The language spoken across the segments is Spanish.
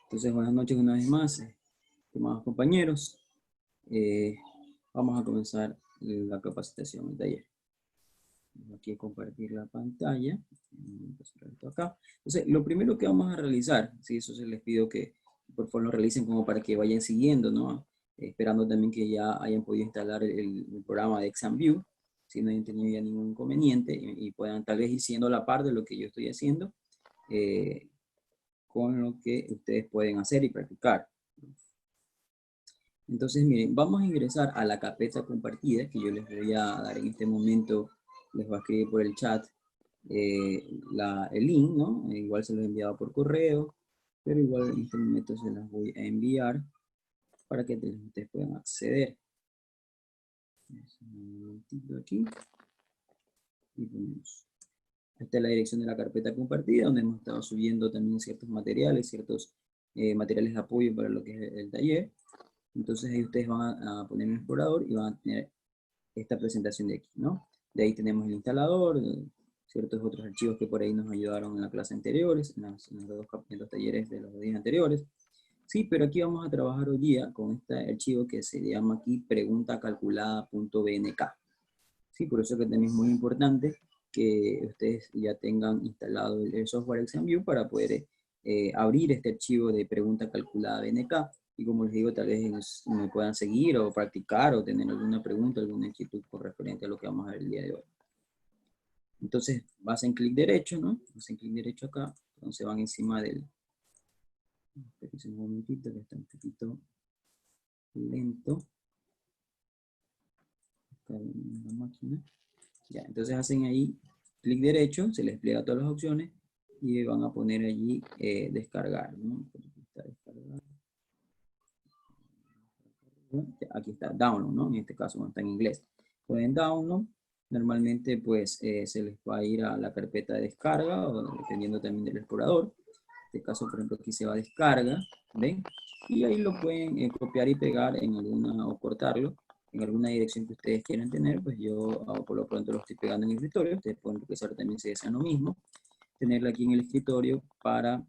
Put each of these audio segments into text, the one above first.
Entonces, buenas noches una vez más, estimados compañeros. Vamos a comenzar la capacitación del taller. Voy aquí a compartir la pantalla. Esto acá. Entonces, lo primero que vamos a realizar, ¿sí? Eso se les pido que por favor lo realicen como para que vayan siguiendo, ¿no? Esperando también que ya hayan podido instalar el programa de ExamView, si no hayan tenido ya ningún inconveniente y puedan tal vez ir siguiendo la par de lo que yo estoy haciendo. Con lo que ustedes pueden hacer y practicar. Entonces, miren, vamos a ingresar a la carpeta compartida que yo les voy a dar en este momento. Les voy a escribir por el chat el link, ¿no? Igual se los he enviado por correo, pero igual en este momento se las voy a enviar para que ustedes puedan acceder. Un momentito aquí. Y ponemos. Esta es la dirección de la carpeta compartida, donde hemos estado subiendo también ciertos materiales, materiales de apoyo para lo que es el taller. Entonces ahí ustedes van a poner un explorador y van a tener esta presentación de aquí, ¿no? De ahí tenemos el instalador, ciertos otros archivos que por ahí nos ayudaron en la clase anteriores, en los talleres de los días anteriores. Sí, pero aquí vamos a trabajar hoy día con este archivo que se llama aquí preguntacalculada.bnk. Sí, por eso que también es muy importante que ustedes ya tengan instalado el software ExamView para poder abrir este archivo de pregunta calculada BNK. Y como les digo, tal vez me puedan seguir o practicar o tener alguna pregunta, alguna inquietud con referente a lo que vamos a ver el día de hoy. Entonces, hacen clic derecho, ¿no? Hacen clic derecho acá, entonces van encima del... Espérense un momentito, que está un poquito lento. Acá en la máquina. Ya, entonces hacen ahí clic derecho, se les pliega todas las opciones y van a poner allí descargar, ¿no? Aquí está download, ¿no? En este caso no está en inglés. Pueden download, normalmente pues se les va a ir a la carpeta de descarga, o dependiendo también del explorador. En este caso, por ejemplo, aquí se va a descarga, ¿ven? Y ahí lo pueden copiar y pegar en alguna, o cortarlo en alguna dirección que ustedes quieran tener. Pues yo por lo pronto lo estoy pegando en el escritorio. Ustedes pueden empezar también si desean lo mismo, tenerlo aquí en el escritorio para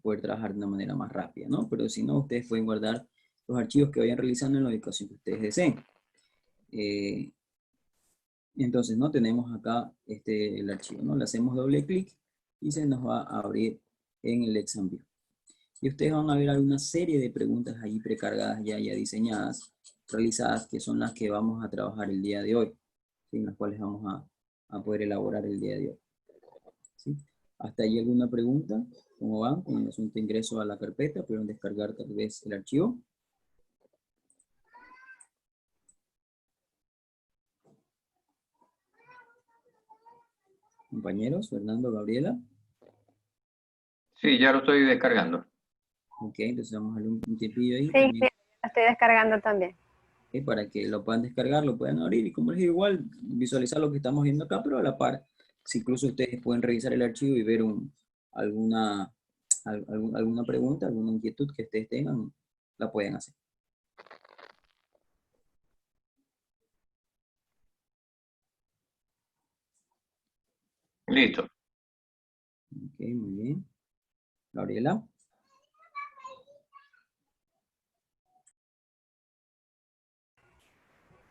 poder trabajar de una manera más rápida, ¿no? Pero si no, ustedes pueden guardar los archivos que vayan realizando en la ubicación que ustedes deseen. Entonces, ¿no? Tenemos acá el archivo, ¿no? Le hacemos doble clic y se nos va a abrir en el ExamView. Y ustedes van a ver alguna serie de preguntas ahí precargadas ya diseñadas, realizadas, que son las que vamos a trabajar el día de hoy, ¿sí? En las cuales vamos a poder elaborar el día de hoy. ¿Sí? ¿Hasta ahí alguna pregunta? ¿Cómo van con el asunto de ingreso a la carpeta? ¿Pueden descargar tal vez el archivo? Compañeros, Fernando, Gabriela. Sí, ya lo estoy descargando. Ok, entonces vamos a darle un tiempillo ahí Sí, también. sí, lo estoy descargando también. Para que lo puedan descargar, lo puedan abrir y como les digo, igual visualizar lo que estamos viendo acá, pero a la par, si incluso ustedes pueden revisar el archivo y ver alguna pregunta, alguna inquietud que ustedes tengan, la pueden hacer. Listo. Ok, muy bien. Gabriela.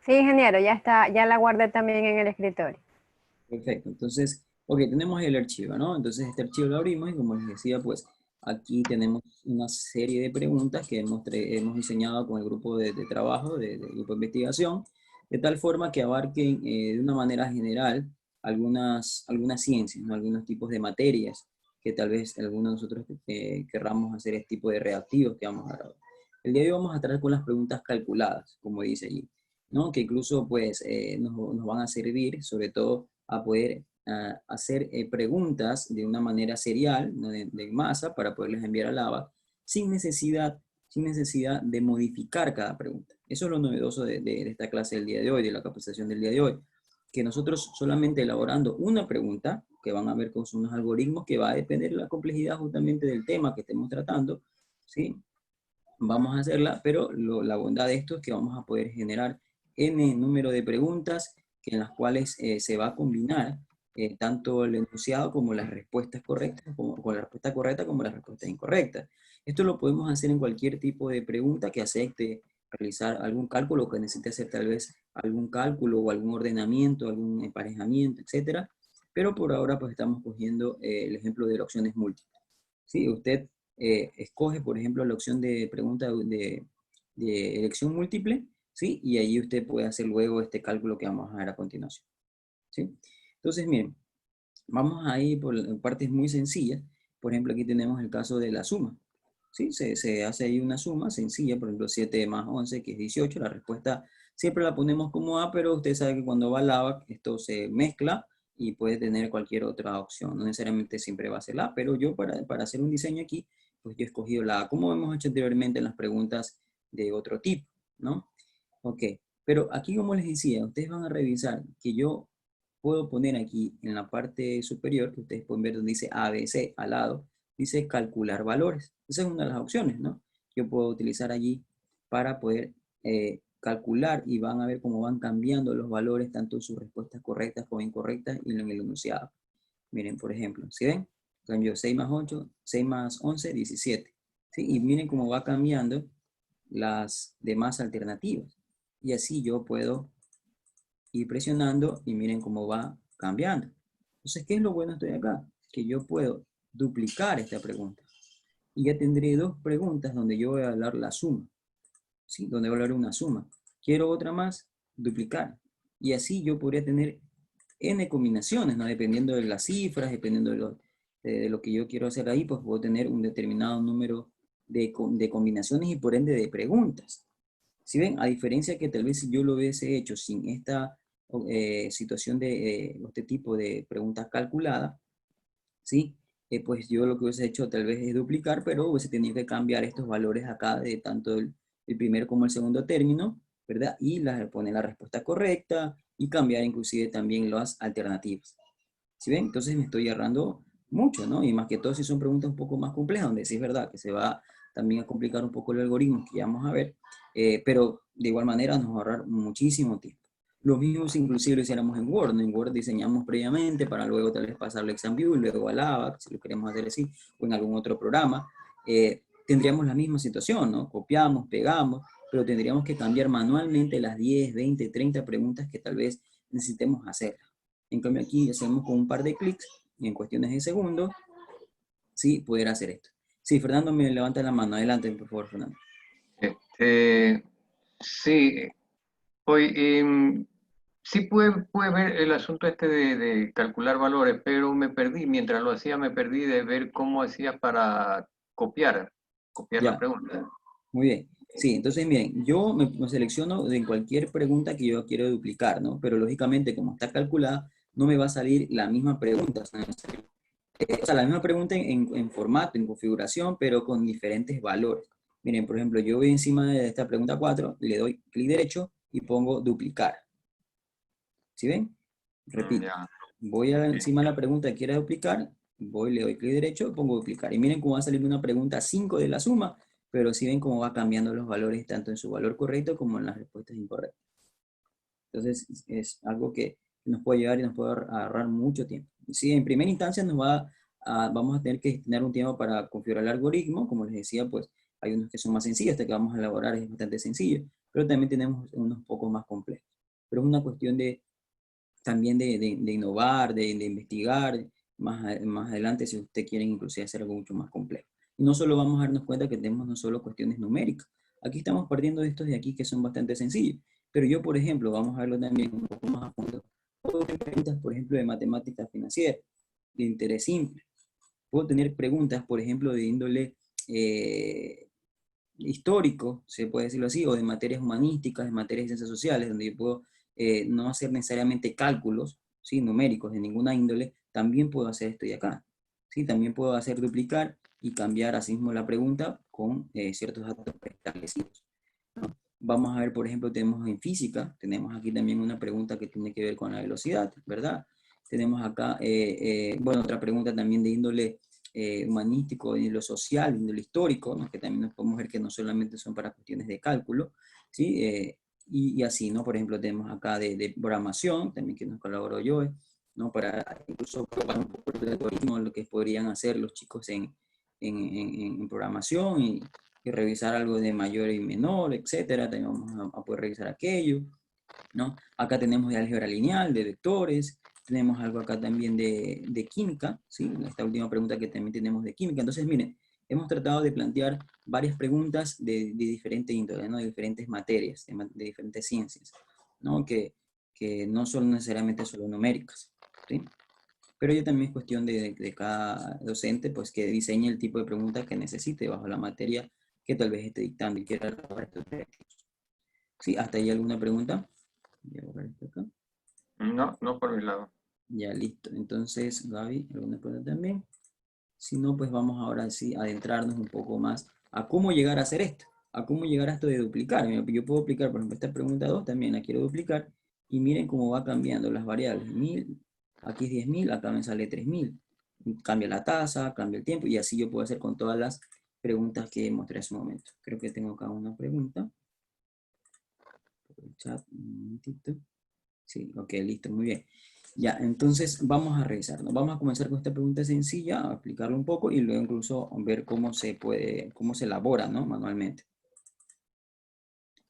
Sí, ingeniero, ya está, ya la guardé también en el escritorio. Perfecto, entonces, ok, tenemos el archivo, ¿no? Entonces este archivo lo abrimos y como les decía, pues aquí tenemos una serie de preguntas que hemos diseñado con el grupo de trabajo, del grupo de investigación, de tal forma que abarquen de una manera general algunas ciencias, ¿no? Algunos tipos de materias que tal vez algunos de nosotros querramos hacer este tipo de reactivos que vamos a grabar. El día de hoy vamos a tratar con las preguntas calculadas, como dice allí, ¿no? Que incluso pues nos van a servir sobre todo a poder hacer preguntas de una manera serial, ¿no? de masa, para poderles enviar al ABAC sin necesidad de modificar cada pregunta. Eso es lo novedoso de esta clase del día de hoy, de la capacitación del día de hoy, que nosotros solamente elaborando una pregunta, que van a ver con unos algoritmos que va a depender de la complejidad justamente del tema que estemos tratando, ¿sí? Vamos a hacerla, pero la bondad de esto es que vamos a poder generar n número de preguntas en las cuales se va a combinar tanto el enunciado como las respuestas correctas, como, con la respuesta correcta como las respuestas incorrectas. Esto lo podemos hacer en cualquier tipo de pregunta que acepte realizar algún cálculo, que necesite hacer tal vez algún cálculo o algún ordenamiento, algún emparejamiento, etcétera. Pero por ahora pues estamos cogiendo el ejemplo de las opciones múltiples. ¿Sí? Usted escoge, por ejemplo, la opción de pregunta de elección múltiple, ¿sí? Y ahí usted puede hacer luego este cálculo que vamos a ver a continuación, ¿sí? Entonces, miren, vamos a ir por partes muy sencillas. Por ejemplo, aquí tenemos el caso de la suma, ¿sí? Se hace ahí una suma sencilla, por ejemplo, 7 más 11, que es 18. La respuesta siempre la ponemos como A, pero usted sabe que cuando va al ABAC, esto se mezcla y puede tener cualquier otra opción. No necesariamente siempre va a ser la A, pero yo para hacer un diseño aquí, pues yo he escogido la A, como hemos hecho anteriormente en las preguntas de otro tipo, ¿no? Ok, pero aquí como les decía, ustedes van a revisar que yo puedo poner aquí en la parte superior, que ustedes pueden ver donde dice ABC al lado, dice calcular valores. Esa es una de las opciones, ¿no? Yo puedo utilizar allí para poder calcular y van a ver cómo van cambiando los valores, tanto sus respuestas correctas como incorrectas y en el enunciado. Miren, por ejemplo, ¿sí ven? Cambio 6 más 8, 6 más 11, 17. ¿Sí? Y miren cómo va cambiando las demás alternativas. Y así yo puedo ir presionando y miren cómo va cambiando. Entonces, ¿qué es lo bueno de acá? Que yo puedo duplicar esta pregunta. Y ya tendré dos preguntas donde yo voy a hablar la suma. ¿Sí? Donde voy a hablar una suma. Quiero otra más, duplicar. Y así yo podría tener n combinaciones, ¿no? Dependiendo de las cifras, dependiendo de lo que yo quiero hacer ahí, pues puedo tener un determinado número de combinaciones y por ende de preguntas. Si ven, a diferencia que tal vez si yo lo hubiese hecho sin esta situación de este tipo de preguntas calculadas, ¿sí? Pues yo lo que hubiese hecho tal vez es duplicar, pero hubiese tenido que cambiar estos valores acá de tanto el primer como el segundo término, ¿verdad? Y poner la respuesta correcta y cambiar inclusive también las alternativas. ¿Sí ven? Entonces me estoy ahorrando mucho, ¿no? Y más que todo si son preguntas un poco más complejas, donde sí es verdad que se va también a complicar un poco el algoritmo que ya vamos a ver, pero de igual manera nos va a ahorrar muchísimo tiempo. Lo mismo si inclusive lo hiciéramos en Word, ¿no? En Word diseñamos previamente para luego tal vez pasarlo a ExamView y luego al ABAC, si lo queremos hacer así, o en algún otro programa. Tendríamos la misma situación, ¿no? Copiamos, pegamos, pero tendríamos que cambiar manualmente las 10, 20, 30 preguntas que tal vez necesitemos hacer. En cambio aquí hacemos con un par de clics y en cuestiones de segundos, sí, poder hacer esto. Sí, Fernando me levanta la mano. Adelante, por favor, Fernando. Sí, hoy sí pude ver el asunto este de calcular valores, pero me perdí, mientras lo hacía me perdí de ver cómo hacía para copiar la Ya, pregunta. muy bien. Sí, entonces miren, yo me selecciono de cualquier pregunta que yo quiero duplicar, ¿no? Pero lógicamente, como está calculada, no me va a salir la misma pregunta. O sea, la misma pregunta en formato, en configuración, pero con diferentes valores. Miren, por ejemplo, yo voy encima de esta pregunta 4, le doy clic derecho y pongo duplicar. ¿Sí ven? Repito. Ya. Voy encima de la pregunta que quiero duplicar, le doy clic derecho, pongo duplicar. Y miren cómo va a salir una pregunta 5 de la suma, pero sí ven cómo va cambiando los valores tanto en su valor correcto como en las respuestas incorrectas. Entonces es algo que nos puede ayudar y nos puede ahorrar mucho tiempo. Sí, en primera instancia vamos a tener que destinar un tiempo para configurar el algoritmo. Como les decía, pues hay unos que son más sencillos, este que vamos a elaborar es bastante sencillo, pero también tenemos unos pocos más complejos. Pero es una cuestión también de innovar, de investigar, más adelante si ustedes quieren inclusive hacer algo mucho más complejo. Y no solo vamos a darnos cuenta que tenemos no solo cuestiones numéricas. Aquí estamos partiendo de estos de aquí que son bastante sencillos. Pero yo, por ejemplo, vamos a verlo también un poco más a fondo. Puedo tener preguntas, por ejemplo, de matemáticas financieras, de interés simple. Puedo tener preguntas, por ejemplo, de índole histórico, se puede decirlo así, o de materias humanísticas, de materias de ciencias sociales, donde yo puedo no hacer necesariamente cálculos, ¿sí? Numéricos de ninguna índole, también puedo hacer esto de acá. ¿Sí? También puedo hacer duplicar y cambiar así mismo la pregunta con ciertos datos preestablecidos, ¿no? Vamos a ver, por ejemplo, tenemos en física, tenemos aquí también una pregunta que tiene que ver con la velocidad, ¿verdad? Tenemos acá, bueno, otra pregunta también de índole humanístico, de lo social, de lo histórico, ¿no? Que también nos podemos ver que no solamente son para cuestiones de cálculo, ¿sí? Y así, ¿no? Por ejemplo, tenemos acá de programación, también que nos colaboró Joe, ¿no? Para incluso probar un poco el algoritmo, lo que podrían hacer los chicos en programación y revisar algo de mayor y menor, etcétera. También vamos a poder revisar aquello, ¿no? Acá tenemos de álgebra lineal, de vectores, tenemos algo acá también de química, ¿sí? Esta última pregunta que también tenemos de química. Entonces, miren, hemos tratado de plantear varias preguntas de diferente índole, ¿no? De diferentes materias, de diferentes ciencias, ¿no? Que no son necesariamente solo numéricas, ¿sí? Pero ya también es cuestión de cada docente, pues, que diseñe el tipo de pregunta que necesite bajo la materia que tal vez esté dictando y quiera elaborar estos objetivos. ¿Sí? ¿Hasta ahí alguna pregunta? Voy a borrar esto acá. No, no por mi lado. Ya, listo. Entonces, Gaby, ¿alguna pregunta también? Si no, pues vamos ahora sí a adentrarnos un poco más a cómo llegar a hacer esto, a cómo llegar a esto de duplicar. Mira, yo puedo aplicar, por ejemplo, esta pregunta 2 también la quiero duplicar, y miren cómo va cambiando las variables. 1000, aquí es 10.000, acá me sale 3.000. Cambia la tasa, cambia el tiempo, y así yo puedo hacer con todas las preguntas que mostré hace un momento. Creo que tengo acá una pregunta. Por el chat, un momentito. Sí, ok, listo, muy bien. Ya, entonces vamos a revisar, ¿no? Vamos a comenzar con esta pregunta sencilla, a explicarlo un poco y luego incluso ver cómo se puede, cómo se elabora, ¿no? Manualmente.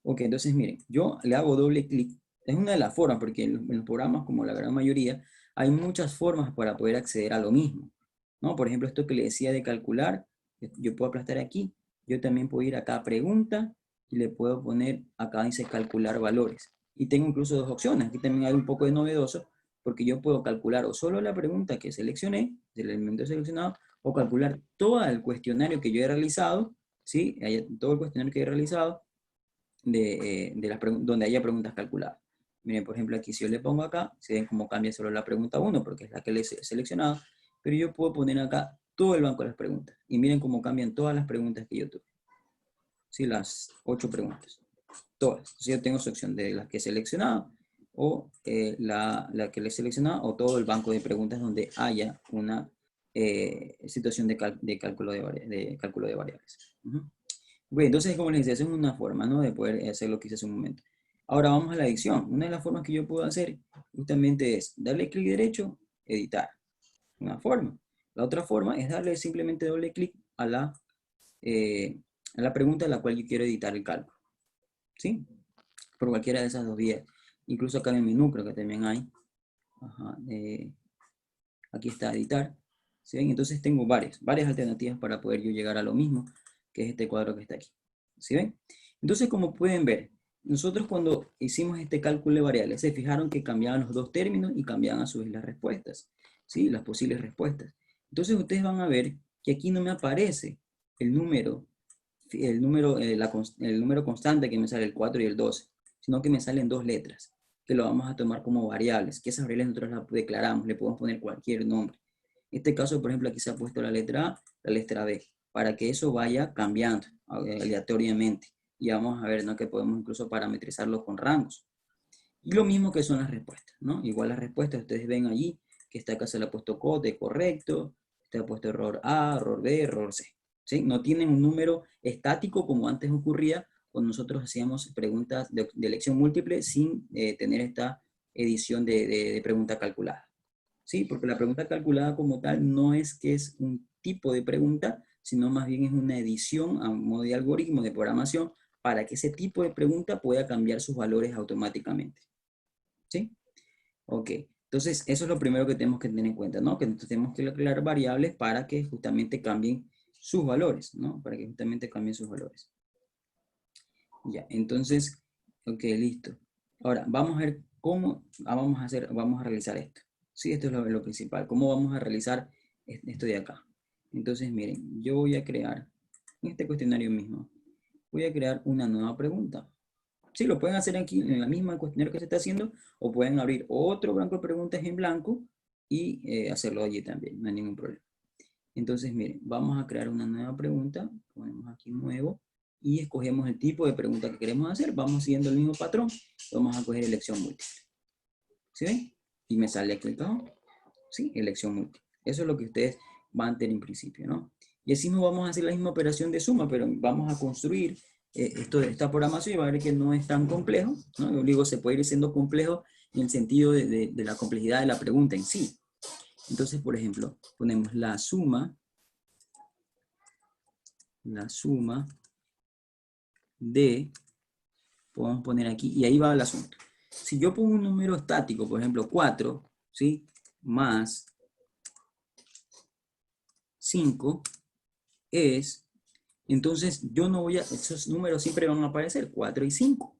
Ok, entonces miren, yo le hago doble clic. Es una de las formas, porque en los programas, como la gran mayoría, hay muchas formas para poder acceder a lo mismo, ¿no? Por ejemplo, esto que le decía de calcular, yo puedo aplastar aquí. Yo también puedo ir acá a pregunta y le puedo poner, acá dice calcular valores. Y tengo incluso dos opciones. Aquí también hay un poco de novedoso, porque yo puedo calcular o solo la pregunta que seleccioné, del elemento seleccionado, o calcular todo el cuestionario que yo he realizado, ¿sí? Todo el cuestionario que he realizado, donde haya preguntas calculadas. Miren, por ejemplo, aquí si yo le pongo acá, se ven cómo cambia solo la pregunta 1, porque es la que le he seleccionado, pero yo puedo poner acá todo el banco de las preguntas. Y miren cómo cambian todas las preguntas que yo tuve. Sí, las 8 preguntas. Todas. Entonces yo tengo su opción de las que he seleccionado, o la que le he seleccionado, o todo el banco de preguntas donde haya una situación de cálculo de variables. Bueno, entonces, como les decía, esa es una forma, ¿no? De poder hacer lo que hice hace un momento. Ahora vamos a la edición. Una de las formas que yo puedo hacer justamente es darle clic derecho, editar. Una forma. La otra forma es darle simplemente doble clic a la pregunta a la cual yo quiero editar el cálculo. ¿Sí? Por cualquiera de esas dos vías. Incluso acá en el menú creo que también hay. Ajá, aquí está editar. ¿Sí ven? Entonces tengo varias alternativas para poder yo llegar a lo mismo, que es este cuadro que está aquí. ¿Sí ven? Entonces, como pueden ver, nosotros cuando hicimos este cálculo de variables, se fijaron que cambiaban los dos términos y cambiaban a su vez las respuestas, ¿sí? Las posibles respuestas. Entonces ustedes van a ver que aquí no me aparece el número constante que me sale el 4 y el 12, sino que me salen dos letras, que lo vamos a tomar como variables, que esas variables nosotros las declaramos, le podemos poner cualquier nombre. En este caso, por ejemplo, aquí se ha puesto la letra A, la letra B, para que eso vaya cambiando aleatoriamente. Y vamos a ver, ¿no? Que podemos incluso parametrizarlo con rangos. Y lo mismo que son las respuestas, ¿no? Igual las respuestas, ustedes ven allí, que esta acá se le ha puesto code correcto, se ha puesto error A, error B, error C. ¿Sí? No tienen un número estático como antes ocurría cuando nosotros hacíamos preguntas de elección múltiple sin tener esta edición de pregunta calculada. ¿Sí? Porque la pregunta calculada como tal no es que es un tipo de pregunta, sino más bien es una edición a modo de algoritmo de programación para que ese tipo de pregunta pueda cambiar sus valores automáticamente. ¿Sí? Ok. Entonces, eso es lo primero que tenemos que tener en cuenta, ¿no? Que tenemos que declarar variables para que justamente cambien sus valores, ¿no? Para que justamente cambien sus valores. Ya, entonces, ok, listo. Ahora, vamos a ver cómo vamos a realizar esto. Sí, esto es lo principal. ¿Cómo vamos a realizar esto de acá? Entonces, miren, yo voy a crear, en este cuestionario mismo, voy a crear una nueva pregunta. Sí, lo pueden hacer aquí en la misma cuestionario que se está haciendo, o pueden abrir otro banco de preguntas en blanco y hacerlo allí también, no hay ningún problema. Entonces, miren, vamos a crear una nueva pregunta, ponemos aquí nuevo, y escogemos el tipo de pregunta que queremos hacer, vamos siguiendo el mismo patrón, vamos a coger elección múltiple. ¿Sí ven? Y me sale aquí, ¿sí? Elección múltiple. Eso es lo que ustedes van a tener en principio, ¿no? Y así no vamos a hacer la misma operación de suma, pero vamos a construir esta programación y va a ver que no es tan complejo, ¿no? Yo digo, se puede ir siendo complejo en el sentido de la complejidad de la pregunta en sí. Entonces, por ejemplo, ponemos la suma de, podemos poner aquí, y ahí va el asunto. Si yo pongo un número estático, por ejemplo, 4, ¿sí? Más 5 es, entonces yo no voy a, esos números siempre van a aparecer, 4 y 5,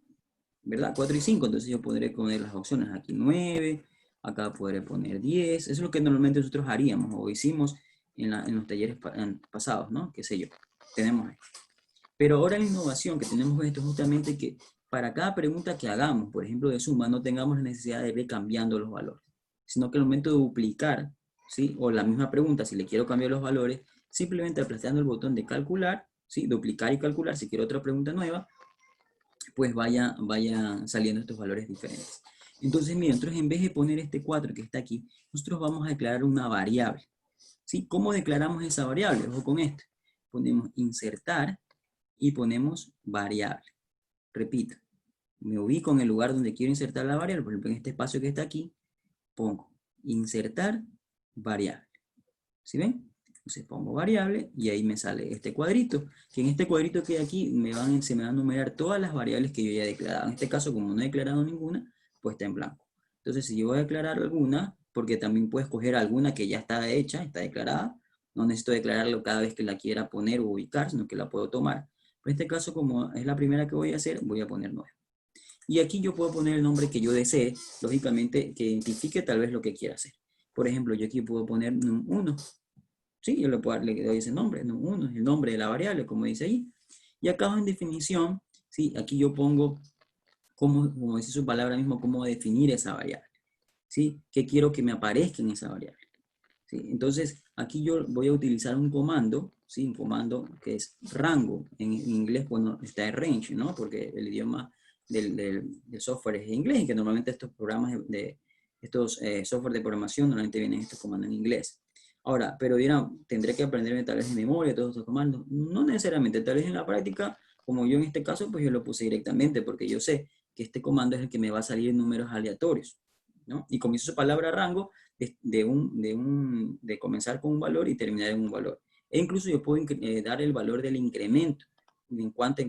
¿verdad? 4 y 5, entonces yo podré poner las opciones aquí 9, acá podré poner 10, eso es lo que normalmente nosotros haríamos, o hicimos en los talleres pasados, ¿no? Qué sé yo, tenemos ahí. Pero ahora la innovación que tenemos esto es justamente que para cada pregunta que hagamos, por ejemplo de suma, no tengamos la necesidad de ir cambiando los valores, sino que al momento de duplicar, ¿sí? O la misma pregunta, si le quiero cambiar los valores, simplemente aplastando el botón de calcular, ¿sí? Duplicar y calcular, si quiero otra pregunta nueva, pues vaya saliendo estos valores diferentes. Entonces, miren, nosotros en vez de poner este 4 que está aquí, nosotros vamos a declarar una variable, ¿sí? ¿Cómo declaramos esa variable? Ojo con esto. Ponemos insertar y ponemos variable. Repito, me ubico en el lugar donde quiero insertar la variable, por ejemplo, en este espacio que está aquí, pongo insertar variable. ¿Sí ven? Entonces pongo variable y ahí me sale este cuadrito, que en este cuadrito que hay aquí se me van a numerar todas las variables que yo ya he declarado. En este caso, como no he declarado ninguna, pues está en blanco. Entonces, si yo voy a declarar alguna, porque también puedes coger alguna que ya está hecha, está declarada, no necesito declararlo cada vez que la quiera poner o ubicar, sino que la puedo tomar. En este caso, como es la primera que voy a hacer, voy a poner 9. Y aquí yo puedo poner el nombre que yo desee, lógicamente, que identifique tal vez lo que quiera hacer. Por ejemplo, yo aquí puedo poner num1. Sí, yo le doy ese nombre, num1 es el nombre de la variable, como dice ahí. Y acá en definición, ¿sí? Aquí yo pongo, como dice su palabra mismo, cómo definir esa variable. ¿Sí? ¿Qué quiero que me aparezca en esa variable? ¿Sí? Entonces, aquí yo voy a utilizar un comando, ¿sí? Un comando que es rango. En inglés, bueno, está en range, ¿no? Porque el idioma del software es inglés y que normalmente estos programas estos software de programación normalmente vienen estos comandos en inglés. Ahora, pero dirán, ¿tendré que aprenderme tal vez de memoria todos estos comandos? No necesariamente, tal vez en la práctica, como yo en este caso, pues yo lo puse directamente porque yo sé que este comando es el que me va a salir en números aleatorios, ¿no? Y como hizo su palabra rango, de comenzar con un valor y terminar en un valor. E incluso yo puedo dar el valor del incremento, en cuanto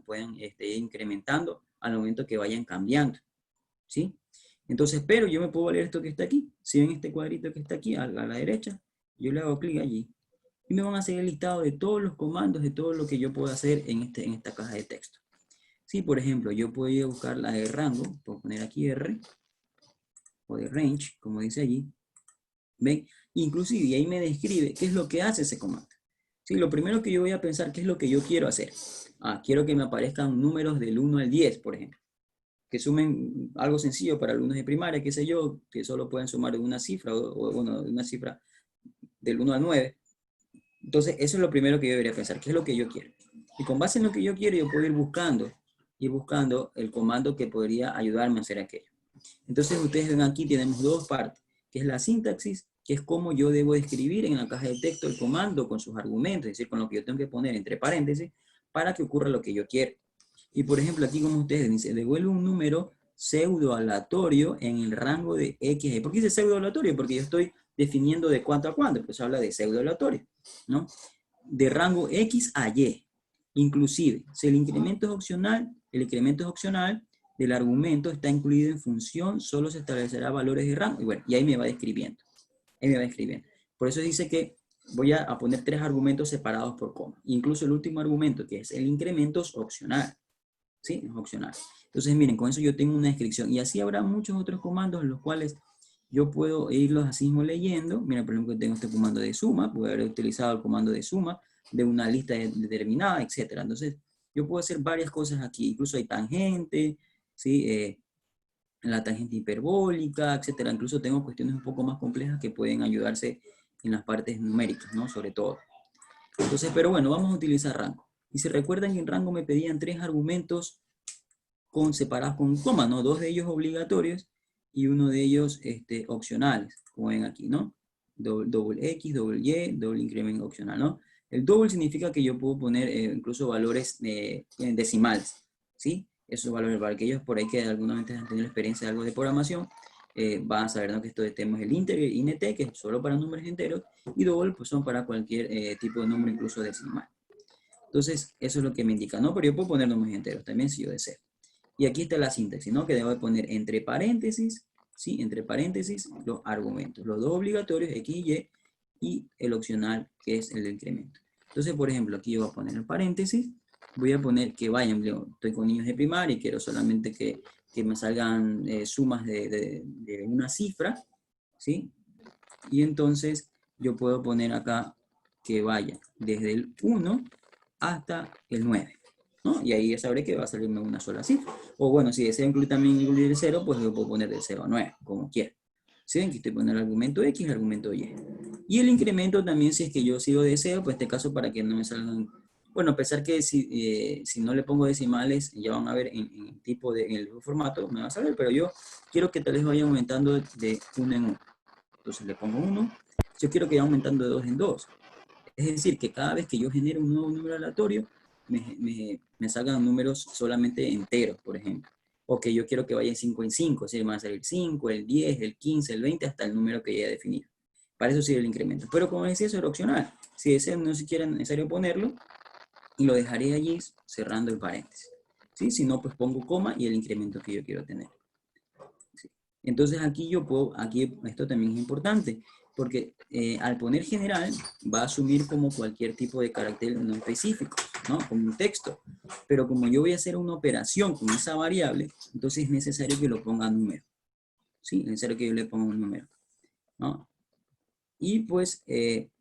puedan ir incrementando al momento que vayan cambiando, ¿sí? Entonces, pero yo me puedo valer esto que está aquí. Si ven este cuadrito que está aquí a la derecha, yo le hago clic allí. Y me van a hacer el listado de todos los comandos, de todo lo que yo puedo hacer en esta caja de texto. Sí, por ejemplo, yo puedo ir a buscar la de rango, puedo poner aquí R, o de range, como dice allí. ¿Ven? Inclusive, y ahí me describe qué es lo que hace ese comando. Sí, lo primero que yo voy a pensar, ¿qué es lo que yo quiero hacer? Quiero que me aparezcan números del 1 al 10, por ejemplo. Que sumen algo sencillo para alumnos de primaria, qué sé yo, que solo pueden sumar de una cifra, o bueno, de una cifra del 1 al 9. Entonces, eso es lo primero que yo debería pensar, ¿qué es lo que yo quiero? Y con base en lo que yo quiero, yo puedo ir buscando el comando que podría ayudarme a hacer aquello. Entonces, ustedes ven aquí, tenemos dos partes, que es la sintaxis, que es cómo yo debo escribir en la caja de texto el comando con sus argumentos, es decir, con lo que yo tengo que poner entre paréntesis, para que ocurra lo que yo quiero. Y por ejemplo, aquí como ustedes dicen, devuelve un número pseudo aleatorio en el rango de X. ¿Por qué dice pseudo aleatorio? Porque yo estoy definiendo de cuánto a cuánto, pues habla de pseudo aleatorio, ¿no? De rango X a Y. Inclusive, si el incremento es opcional del argumento está incluido en función, solo se establecerá valores de rango. Y bueno, y ahí me va describiendo. Por eso dice que voy a poner 3 argumentos separados por coma. Incluso el último argumento, que es el incremento, es opcional. ¿Sí? Es opcional. Entonces, miren, con eso yo tengo una descripción. Y así habrá muchos otros comandos en los cuales yo puedo irlos así mismo leyendo. Mira, por ejemplo, tengo este comando de suma. Puedo haber utilizado el comando de suma de una lista determinada, etc. Entonces, yo puedo hacer varias cosas aquí. Incluso hay tangente, ¿sí? La tangente hiperbólica, etc. Incluso tengo cuestiones un poco más complejas que pueden ayudarse en las partes numéricas, ¿no? Sobre todo. Entonces, pero bueno, vamos a utilizar rango. Y si recuerdan que en rango me pedían 3 argumentos separados con un coma, ¿no? 2 de ellos obligatorios y uno de ellos opcionales, como ven aquí, ¿no? Doble X, doble Y, doble incremento opcional, ¿no? El doble significa que yo puedo poner incluso valores decimales, ¿sí? esos valores. Para aquellos por ahí que alguna vez han tenido experiencia de algo de programación, van a saber, ¿no?, que esto tenemos el integer, int, que es solo para números enteros, y double, pues son para cualquier tipo de número, incluso decimal. Entonces, eso es lo que me indica, ¿no? Pero yo puedo poner números enteros también si yo deseo. Y aquí está la sintaxis, ¿no? Que debo de poner entre paréntesis, ¿sí? Entre paréntesis los argumentos, los dos obligatorios, X y Y el opcional, que es el de incremento. Entonces, por ejemplo, aquí yo voy a poner en paréntesis, voy a poner que vayan, estoy con niños de primaria y quiero solamente que me salgan sumas de una cifra, ¿sí? Y entonces yo puedo poner acá que vaya desde el 1 hasta el 9, ¿no? Y ahí ya sabré que va a salirme una sola cifra. O bueno, si deseo también incluir el 0, pues yo puedo poner de 0 a 9, como quiera. ¿Sí ven? Aquí estoy poniendo el argumento X y el argumento Y. Y el incremento también, si es que yo sigo deseo, pues en este caso para que no me salgan... Bueno, a pesar que si no le pongo decimales, ya van a ver en el formato, me va a salir, pero yo quiero que tal vez vaya aumentando de 1 en 1. Entonces le pongo 1. Yo quiero que vaya aumentando de 2 en 2. Es decir, que cada vez que yo genere un nuevo número aleatorio, me salgan números solamente enteros, por ejemplo. O que yo quiero que vaya en 5 en 5, es decir, me va a salir 5, el 10, el 15, el 20, hasta el número que ya he definido. Para eso sirve el incremento. Pero como decía, eso era opcional. Si desean, no siquiera es necesario ponerlo, y lo dejaré allí cerrando el paréntesis. ¿Sí? Si no, pues pongo coma y el incremento que yo quiero tener. ¿Sí? Entonces aquí yo puedo, esto también es importante, porque al poner general va a asumir como cualquier tipo de carácter no específico, ¿no? Como un texto. Pero como yo voy a hacer una operación con esa variable, entonces es necesario que lo ponga número. ¿Sí? Es necesario que yo le ponga un número, ¿no? Y pues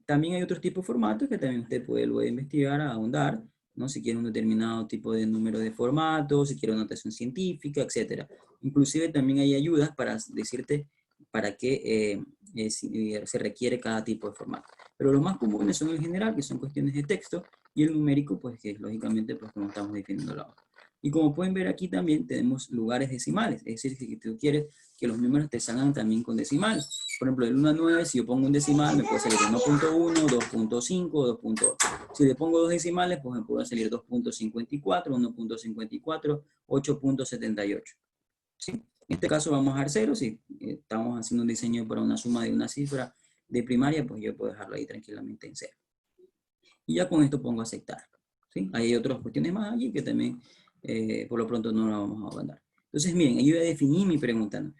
también hay otros tipos de formatos que también usted puede luego investigar, ahondar, ¿no? Si quiere un determinado tipo de número de formato, si quiere una notación científica, etc. Inclusive también hay ayudas para decirte para qué se requiere cada tipo de formato. Pero los más comunes son el general, que son cuestiones de texto, y el numérico, pues que lógicamente, pues como estamos definiendo la hoja. Y como pueden ver aquí también tenemos lugares decimales, es decir, que si tú quieres que los números te salgan también con decimales. Por ejemplo, del 1 al 9, si yo pongo un decimal, me puede salir 1.1, 2.5, 2.8. Si le pongo dos decimales, pues me puede salir 2.54, 1.54, 8.78. ¿Sí? En este caso vamos a dar 0, si estamos haciendo un diseño para una suma de una cifra de primaria, pues yo puedo dejarlo ahí tranquilamente en 0. Y ya con esto pongo aceptar. ¿Sí? Hay otras cuestiones más allí que también por lo pronto no la vamos a abordar. Entonces miren, yo ya definí mi pregunta, ¿no?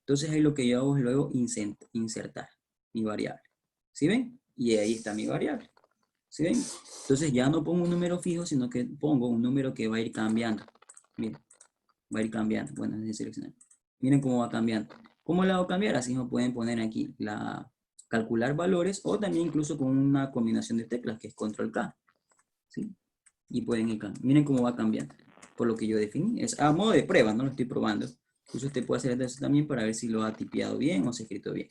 Entonces ahí lo que yo hago es luego insertar mi variable. ¿Sí ven? Y ahí está mi variable. ¿Sí ven? Entonces ya no pongo un número fijo, sino que pongo un número que va a ir cambiando. Miren, va a ir cambiando. Bueno, es seleccionar. Miren cómo va cambiando. ¿Cómo la hago cambiar? Así me pueden poner aquí calcular valores o también incluso con una combinación de teclas que es control K. ¿Sí? Y pueden ir cambiando. Miren cómo va cambiando. Por lo que yo definí. Es a modo de prueba, no lo estoy probando. Incluso usted puede hacer eso también para ver si lo ha tipeado bien o se ha escrito bien.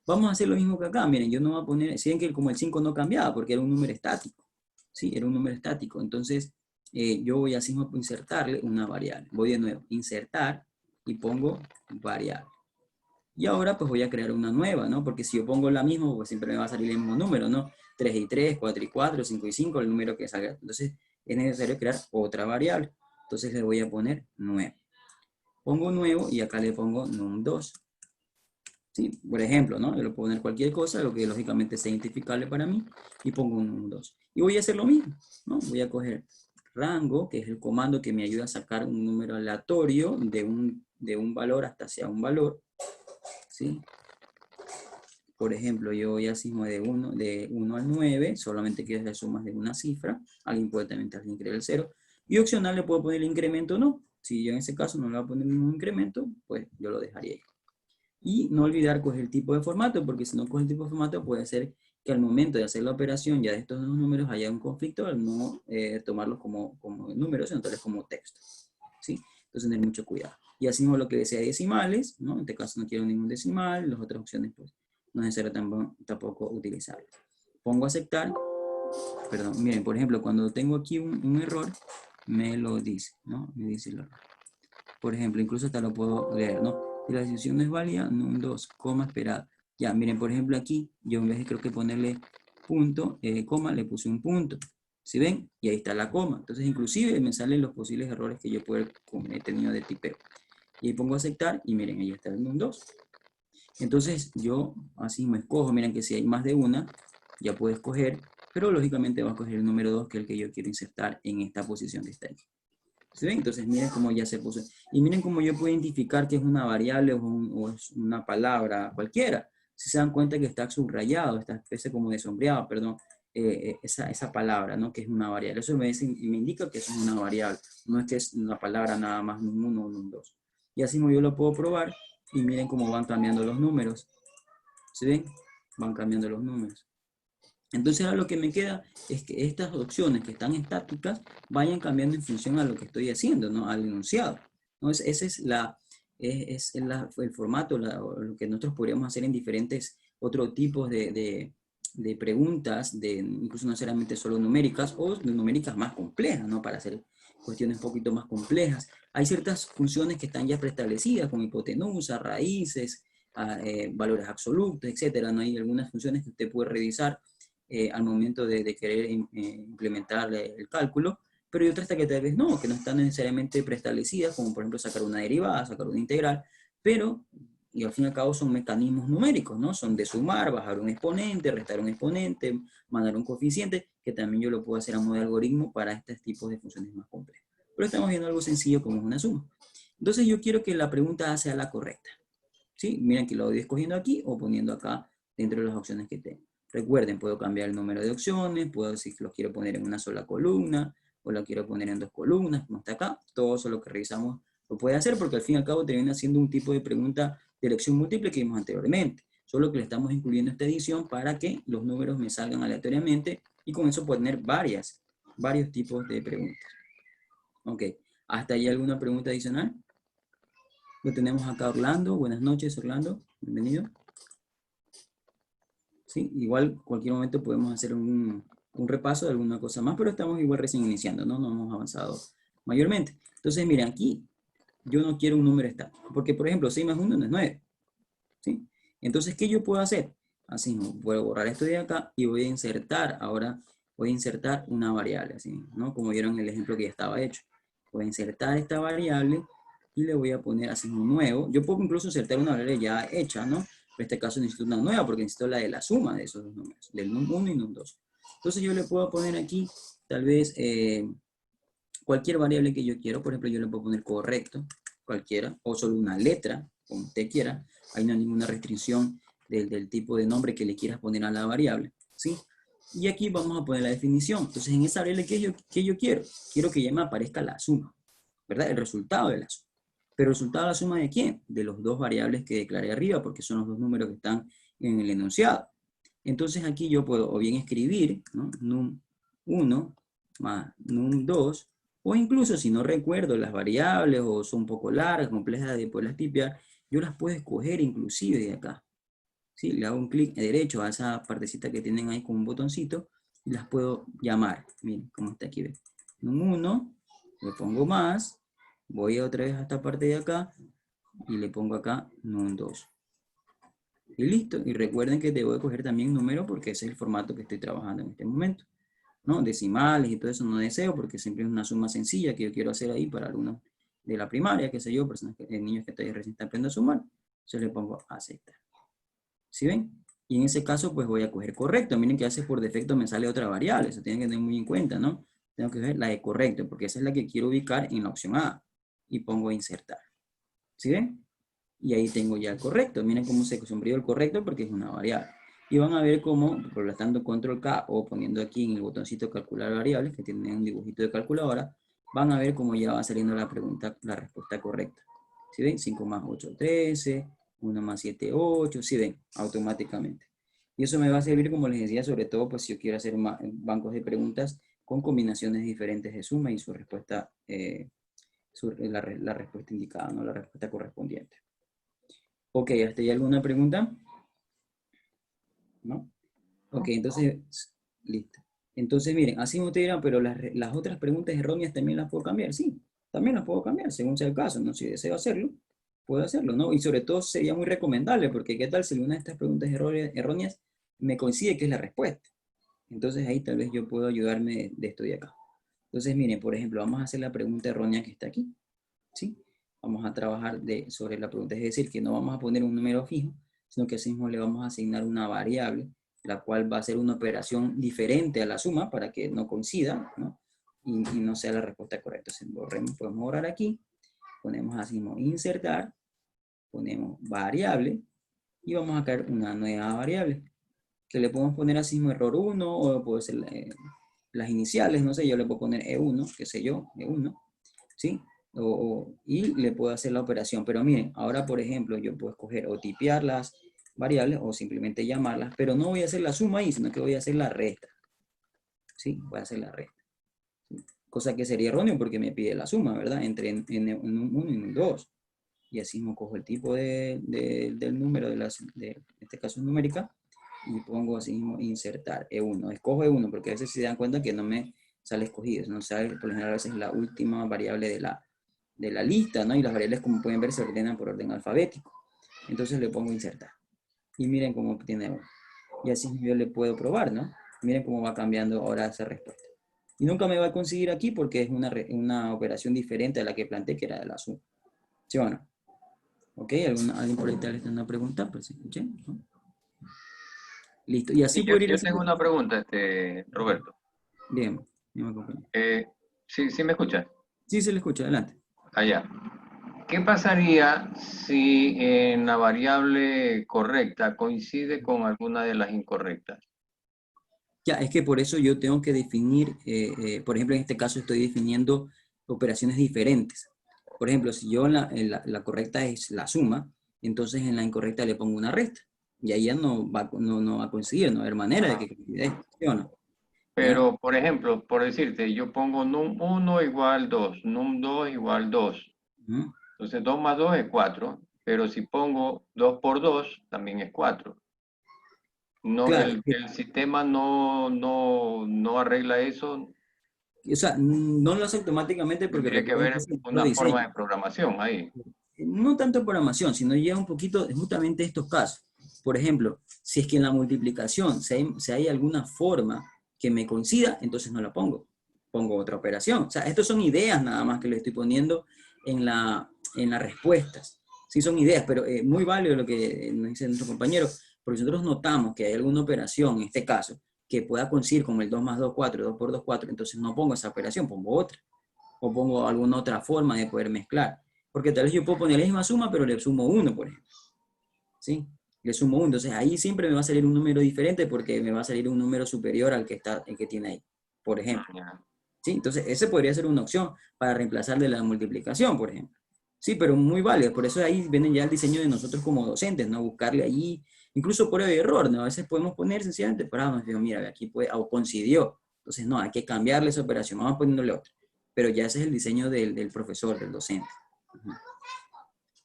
Vamos a hacer lo mismo que acá. Miren, yo no voy a poner, si ven que como el 5 no cambiaba porque era un número estático. Sí, era un número estático. Entonces, yo voy así a insertarle una variable. Voy de nuevo, insertar y pongo variable. Y ahora pues voy a crear una nueva, ¿no? Porque si yo pongo la misma, pues siempre me va a salir el mismo número, ¿no? 3 y 3, 4 y 4, 5 y 5, el número que salga. Entonces, es necesario crear otra variable. Entonces le voy a poner 9. Pongo nuevo y acá le pongo num2. ¿Sí? Por ejemplo, ¿no? Yo le puedo poner cualquier cosa, lo que lógicamente sea identificable para mí, y pongo un num2. Y voy a hacer lo mismo, ¿no? Voy a coger rango, que es el comando que me ayuda a sacar un número aleatorio de un valor hasta hacia un valor, ¿sí? Por ejemplo, yo voy así de 1 al 9, solamente quiero hacer sumas de una cifra, alguien puede también increíble el 0, y opcional le puedo poner el incremento o no. Si yo en ese caso no le voy a poner ningún incremento, pues yo lo dejaría ahí. Y no olvidar coger el tipo de formato, porque si no coge el tipo de formato puede ser que al momento de hacer la operación ya de estos dos números haya un conflicto al no tomarlos como números, sino tal vez como texto. ¿Sí? Entonces tener mucho cuidado. Y así mismo lo que desea decimales, ¿no? En este caso no quiero ningún decimal, las otras opciones pues no es necesario tampoco utilizarlas. Pongo aceptar, perdón, miren, por ejemplo, cuando tengo aquí un error, me lo dice, ¿no? Me dice el error. Por ejemplo, incluso hasta lo puedo leer, ¿no? Si la decisión no es válida, num2, coma esperado. Ya, miren, por ejemplo aquí, yo en vez de creo que ponerle punto, coma, le puse un punto. ¿Sí ven? Y ahí está la coma. Entonces, inclusive me salen los posibles errores que yo puedo haber tenido de tipeo. Y ahí pongo aceptar y miren, ahí está el NUM 2. Entonces, yo así me escojo. Miren que si hay más de una, ya puedo escoger, pero lógicamente va a escoger el número 2, que es el que yo quiero insertar en esta posición que está aquí. ¿Sí ven? Entonces, miren cómo ya se puso. Y miren cómo yo puedo identificar que es una variable o es una palabra cualquiera. Si se dan cuenta que está subrayado, esta especie como de sombreado, perdón, esa palabra, ¿no? Que es una variable. Eso me indica que eso es una variable. No es que es una palabra nada más, un 1 o un 2. Y así yo lo puedo probar y miren cómo van cambiando los números. ¿Sí ven? Van cambiando los números. Entonces ahora lo que me queda es que estas opciones que están estáticas vayan cambiando en función a lo que estoy haciendo, ¿no? Al enunciado. Entonces ese es el formato, lo que nosotros podríamos hacer en diferentes otros tipos de preguntas, incluso no necesariamente solo numéricas, o de numéricas más complejas, ¿no? Para hacer cuestiones un poquito más complejas. Hay ciertas funciones que están ya preestablecidas, como hipotenusa, raíces, valores absolutos, etcétera, ¿no? Hay algunas funciones que usted puede revisar al momento de querer implementar el cálculo, pero hay otras que tal vez no, que no están necesariamente preestablecidas, como por ejemplo sacar una derivada, sacar una integral, pero, y al fin y al cabo son mecanismos numéricos, ¿no? Son de sumar, bajar un exponente, restar un exponente, mandar un coeficiente, que también yo lo puedo hacer a modo de algoritmo para estos tipos de funciones más complejas. Pero estamos viendo algo sencillo como es una suma. Entonces yo quiero que la pregunta A sea la correcta. ¿Sí? Miren que lo voy escogiendo aquí o poniendo acá dentro de las opciones que tengo. Recuerden, puedo cambiar el número de opciones, puedo decir que los quiero poner en una sola columna, o lo quiero poner en dos columnas, como está acá. Todo eso lo que revisamos lo puede hacer, porque al fin y al cabo termina siendo un tipo de pregunta de elección múltiple que vimos anteriormente. Solo que le estamos incluyendo esta edición para que los números me salgan aleatoriamente, y con eso puedo tener varios tipos de preguntas. Ok, ¿hasta ahí alguna pregunta adicional? Lo tenemos acá Orlando. Buenas noches, Orlando. Bienvenido. ¿Sí? Igual, cualquier momento podemos hacer un repaso de alguna cosa más, pero estamos igual recién iniciando, ¿no? No hemos avanzado mayormente. Entonces, miren, aquí yo no quiero un número estático, porque, por ejemplo, 6 más 1 no es 9. ¿Sí? Entonces, ¿qué yo puedo hacer? Así, ¿no? Voy a borrar esto de acá y voy a insertar, ahora voy a insertar una variable, así, ¿no? Como vieron en el ejemplo que ya estaba hecho. Voy a insertar esta variable y le voy a poner así un nuevo. Yo puedo incluso insertar una variable ya hecha, ¿no? En este caso necesito una nueva porque necesito la de la suma de esos dos números, del num 1 y num 2. Entonces yo le puedo poner aquí tal vez cualquier variable que yo quiero. Por ejemplo, yo le puedo poner correcto, cualquiera, o solo una letra, como usted quiera. Ahí no hay ninguna restricción del tipo de nombre que le quieras poner a la variable, ¿sí? Y aquí vamos a poner la definición. Entonces en esa variable que yo quiero que ya me aparezca la suma, ¿verdad? El resultado de la suma. ¿Pero el resultado de la suma de quién? De los dos variables que declaré arriba, porque son los dos números que están en el enunciado. Entonces aquí yo puedo o bien escribir, ¿no? Num 1 más num 2, o incluso si no recuerdo las variables o son un poco largas, complejas de poderlas tipear, yo las puedo escoger inclusive de acá. ¿Sí? Le hago un clic derecho a esa partecita que tienen ahí con un botoncito y las puedo llamar. Miren cómo está aquí. Num 1, le pongo más, voy otra vez a esta parte de acá y le pongo acá num 2. Y listo. Y recuerden que debo de coger también número porque ese es el formato que estoy trabajando en este momento, ¿no? Decimales y todo eso no deseo porque siempre es una suma sencilla que yo quiero hacer ahí para alumnos de la primaria, qué sé yo, niños que todavía recién están aprendiendo a sumar. Entonces le pongo aceptar. ¿Sí ven? Y en ese caso pues voy a coger correcto. Miren que a veces por defecto me sale otra variable. Eso tienen que tener muy en cuenta, ¿no? Tengo que ver la de correcto porque esa es la que quiero ubicar en la opción A. Y pongo insertar. ¿Sí ven? Y ahí tengo ya el correcto. Miren cómo se sombreó el correcto porque es una variable. Y van a ver cómo, apretando control K o poniendo aquí en el botoncito calcular variables, que tiene un dibujito de calculadora, van a ver cómo ya va saliendo la pregunta, la respuesta correcta. ¿Sí ven? 5 más 8, 13, 1 más 7, 8, ¿sí ven? Automáticamente. Y eso me va a servir, como les decía, sobre todo pues si yo quiero hacer bancos de preguntas con combinaciones diferentes de suma y su respuesta, la respuesta indicada, ¿no? La respuesta correspondiente. Ok, ¿hasta ahí alguna pregunta? ¿No? Ok, entonces, listo. Entonces, miren, así me te dirán, pero las otras preguntas erróneas también las puedo cambiar. Sí, también las puedo cambiar, según sea el caso, ¿no? Si deseo hacerlo, puedo hacerlo, ¿no? Y sobre todo sería muy recomendable, porque ¿qué tal si alguna de estas preguntas erróneas me coincide que es la respuesta? Entonces ahí tal vez yo puedo ayudarme de esto de acá. Entonces miren, por ejemplo, vamos a hacer la pregunta errónea que está aquí, ¿sí? Vamos a trabajar sobre la pregunta, es decir, que no vamos a poner un número fijo, sino que así mismo le vamos a asignar una variable, la cual va a ser una operación diferente a la suma para que no coincida, ¿no? Y no sea la respuesta correcta. Entonces borremos, podemos borrar aquí, ponemos así mismo insertar, ponemos variable, y vamos a crear una nueva variable, que le podemos poner así mismo error 1, o puede ser las iniciales, no sé, yo le puedo poner E1, qué sé yo, E1, ¿sí? Y le puedo hacer la operación. Pero miren, ahora por ejemplo, yo puedo escoger o tipear las variables o simplemente llamarlas, pero no voy a hacer la suma ahí, sino que voy a hacer la resta. ¿Sí? Voy a hacer la resta. ¿Sí? Cosa que sería erróneo porque me pide la suma, ¿verdad? Entre en un 1 y un 2. Y así mismo cojo el tipo del número, en este caso numérica, y pongo así mismo insertar E1. Escojo E1 porque a veces se dan cuenta que no me sale escogido, no sale, por lo general a veces la última variable de la lista, ¿no? Y las variables, como pueden ver, se ordenan por orden alfabético. Entonces le pongo insertar. Y miren cómo obtiene 1. Y así yo le puedo probar, ¿no? Miren cómo va cambiando ahora esa respuesta. Y nunca me va a conseguir aquí porque es una operación diferente a la que planteé, que era de la suma. ¿Sí o no? ¿Ok? ¿Alguien por ahí tal vez tiene una pregunta? Pues escuché, ¿no? Listo. Y así Sí, podría ir yo haciendo. tengo una pregunta, Roberto. Bien, me acompaña. ¿Sí me escuchas? Sí, se le escucha, adelante. Allá. ¿Qué pasaría si en la variable correcta coincide con alguna de las incorrectas? Ya, es que por eso yo tengo que definir, por ejemplo, en este caso estoy definiendo operaciones diferentes. Por ejemplo, si yo la correcta es la suma, entonces en la incorrecta le pongo una resta. Y ahí ya no va a coincidir, no va a haber manera de que coincida esto, ¿sí o no? ¿Ya? Pero, por ejemplo, por decirte, yo pongo num1 igual 2, num2 igual 2. Ujú. Entonces 2 más 2 es 4, pero si pongo 2 por 2, también es 4. No, Claro, el sistema no arregla eso. o sea, no lo hace automáticamente porque Tendría que recuerden que haber eso lo una forma diseño. de programación ahí. No tanto programación, sino lleva un poquito justamente estos casos. Por ejemplo, si es que en la multiplicación, si hay alguna forma que me coincida, entonces no la pongo. Pongo otra operación. O sea, estas son ideas nada más que le estoy poniendo en las respuestas. Sí, son ideas, pero muy válido lo que nos dice nuestro compañero, porque si nosotros notamos que hay alguna operación, en este caso, que pueda coincidir con el 2 más 2, 4, 2 por 2, 4, entonces no pongo esa operación, pongo otra. O pongo alguna otra forma de poder mezclar. Porque tal vez yo puedo poner la misma suma, pero le sumo 1, por ejemplo. ¿Sí? Le sumo 1. Entonces ahí siempre me va a salir un número diferente porque me va a salir un número superior al el que tiene ahí, por ejemplo. ¿Sí? Entonces ese podría ser una opción para reemplazar de la multiplicación, por ejemplo. Sí, pero muy válido. Por eso ahí viene ya el diseño de nosotros como docentes, ¿no? Buscarle allí, incluso prueba de error, ¿no? A veces podemos poner sencillamente, pero nos digo, mira, aquí puede, o coincidió. Entonces, no, hay que cambiarle esa operación, vamos poniéndole otra. Pero ya ese es el diseño del profesor, del docente. Ujú.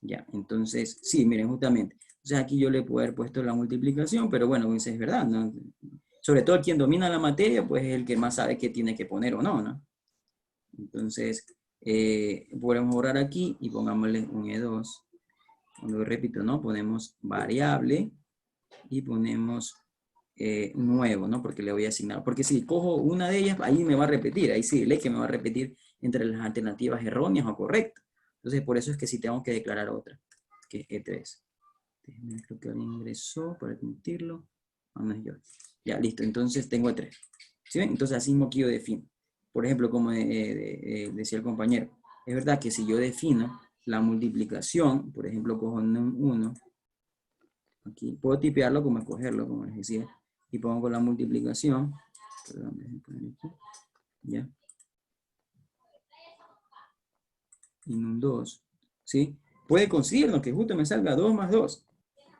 Ya, entonces, sí, miren, justamente. O sea, aquí yo le puedo haber puesto la multiplicación, pero bueno, pues es verdad, ¿no? Sobre todo quien domina la materia, pues es el que más sabe qué tiene que poner o no, ¿no? Entonces, podemos borrar aquí y pongámosle un E2. Lo repito, ¿no? Ponemos variable y ponemos nuevo, ¿no? Porque le voy a asignar. Porque si cojo una de ellas, ahí me va a repetir. Ahí sí, que me va a repetir entre las alternativas erróneas o correctas. Entonces, por eso es que sí tengo que declarar otra, que es E3. Creo que alguien ingresó para admitirlo. No es yo. Ya, listo. Entonces tengo E3. ¿Sí ven? Entonces, así mismo aquí yo defino. Por ejemplo, como decía el compañero, es verdad que si yo defino la multiplicación, por ejemplo, cojo un 1, aquí puedo tipearlo como escogerlo, como les decía, y pongo la multiplicación, perdón, déjenme poner aquí, ya, y un 2, ¿sí? Puede conseguirnos que justo me salga 2 más 2,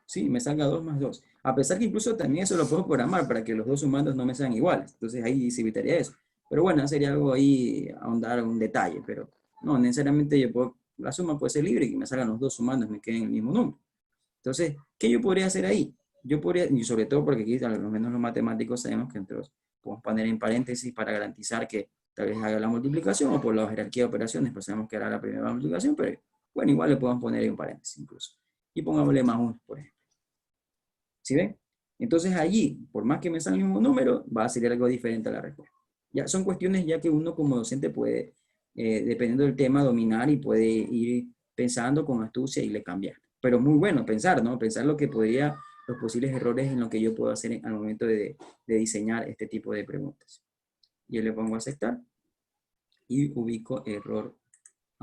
¿sí? Me salga 2 más 2, a pesar que incluso también eso lo puedo programar para que los dos sumandos no me sean iguales, entonces ahí se evitaría eso, pero bueno, sería algo ahí, ahondar un detalle, pero no, necesariamente yo puedo, la suma puede ser libre y que me salgan los dos sumandos, me queden el mismo número. Entonces, ¿qué yo podría hacer ahí? Yo podría, y sobre todo porque aquí, al menos los matemáticos, sabemos que nosotros podemos poner en paréntesis para garantizar que tal vez haga la multiplicación, o por la jerarquía de operaciones, pues sabemos que hará la primera multiplicación, pero bueno, igual le podemos poner en paréntesis incluso. Y pongámosle más 1, por ejemplo. ¿Sí ven? Entonces allí, por más que me salga el mismo número, va a ser algo diferente a la respuesta. Ya son cuestiones ya que uno como docente puede, dependiendo del tema, dominar y puede ir pensando con astucia y le cambiar. Pero muy bueno pensar, ¿no? Pensar lo que podría, los posibles errores en lo que yo puedo hacer al momento de diseñar este tipo de preguntas. Yo le pongo a aceptar y ubico error.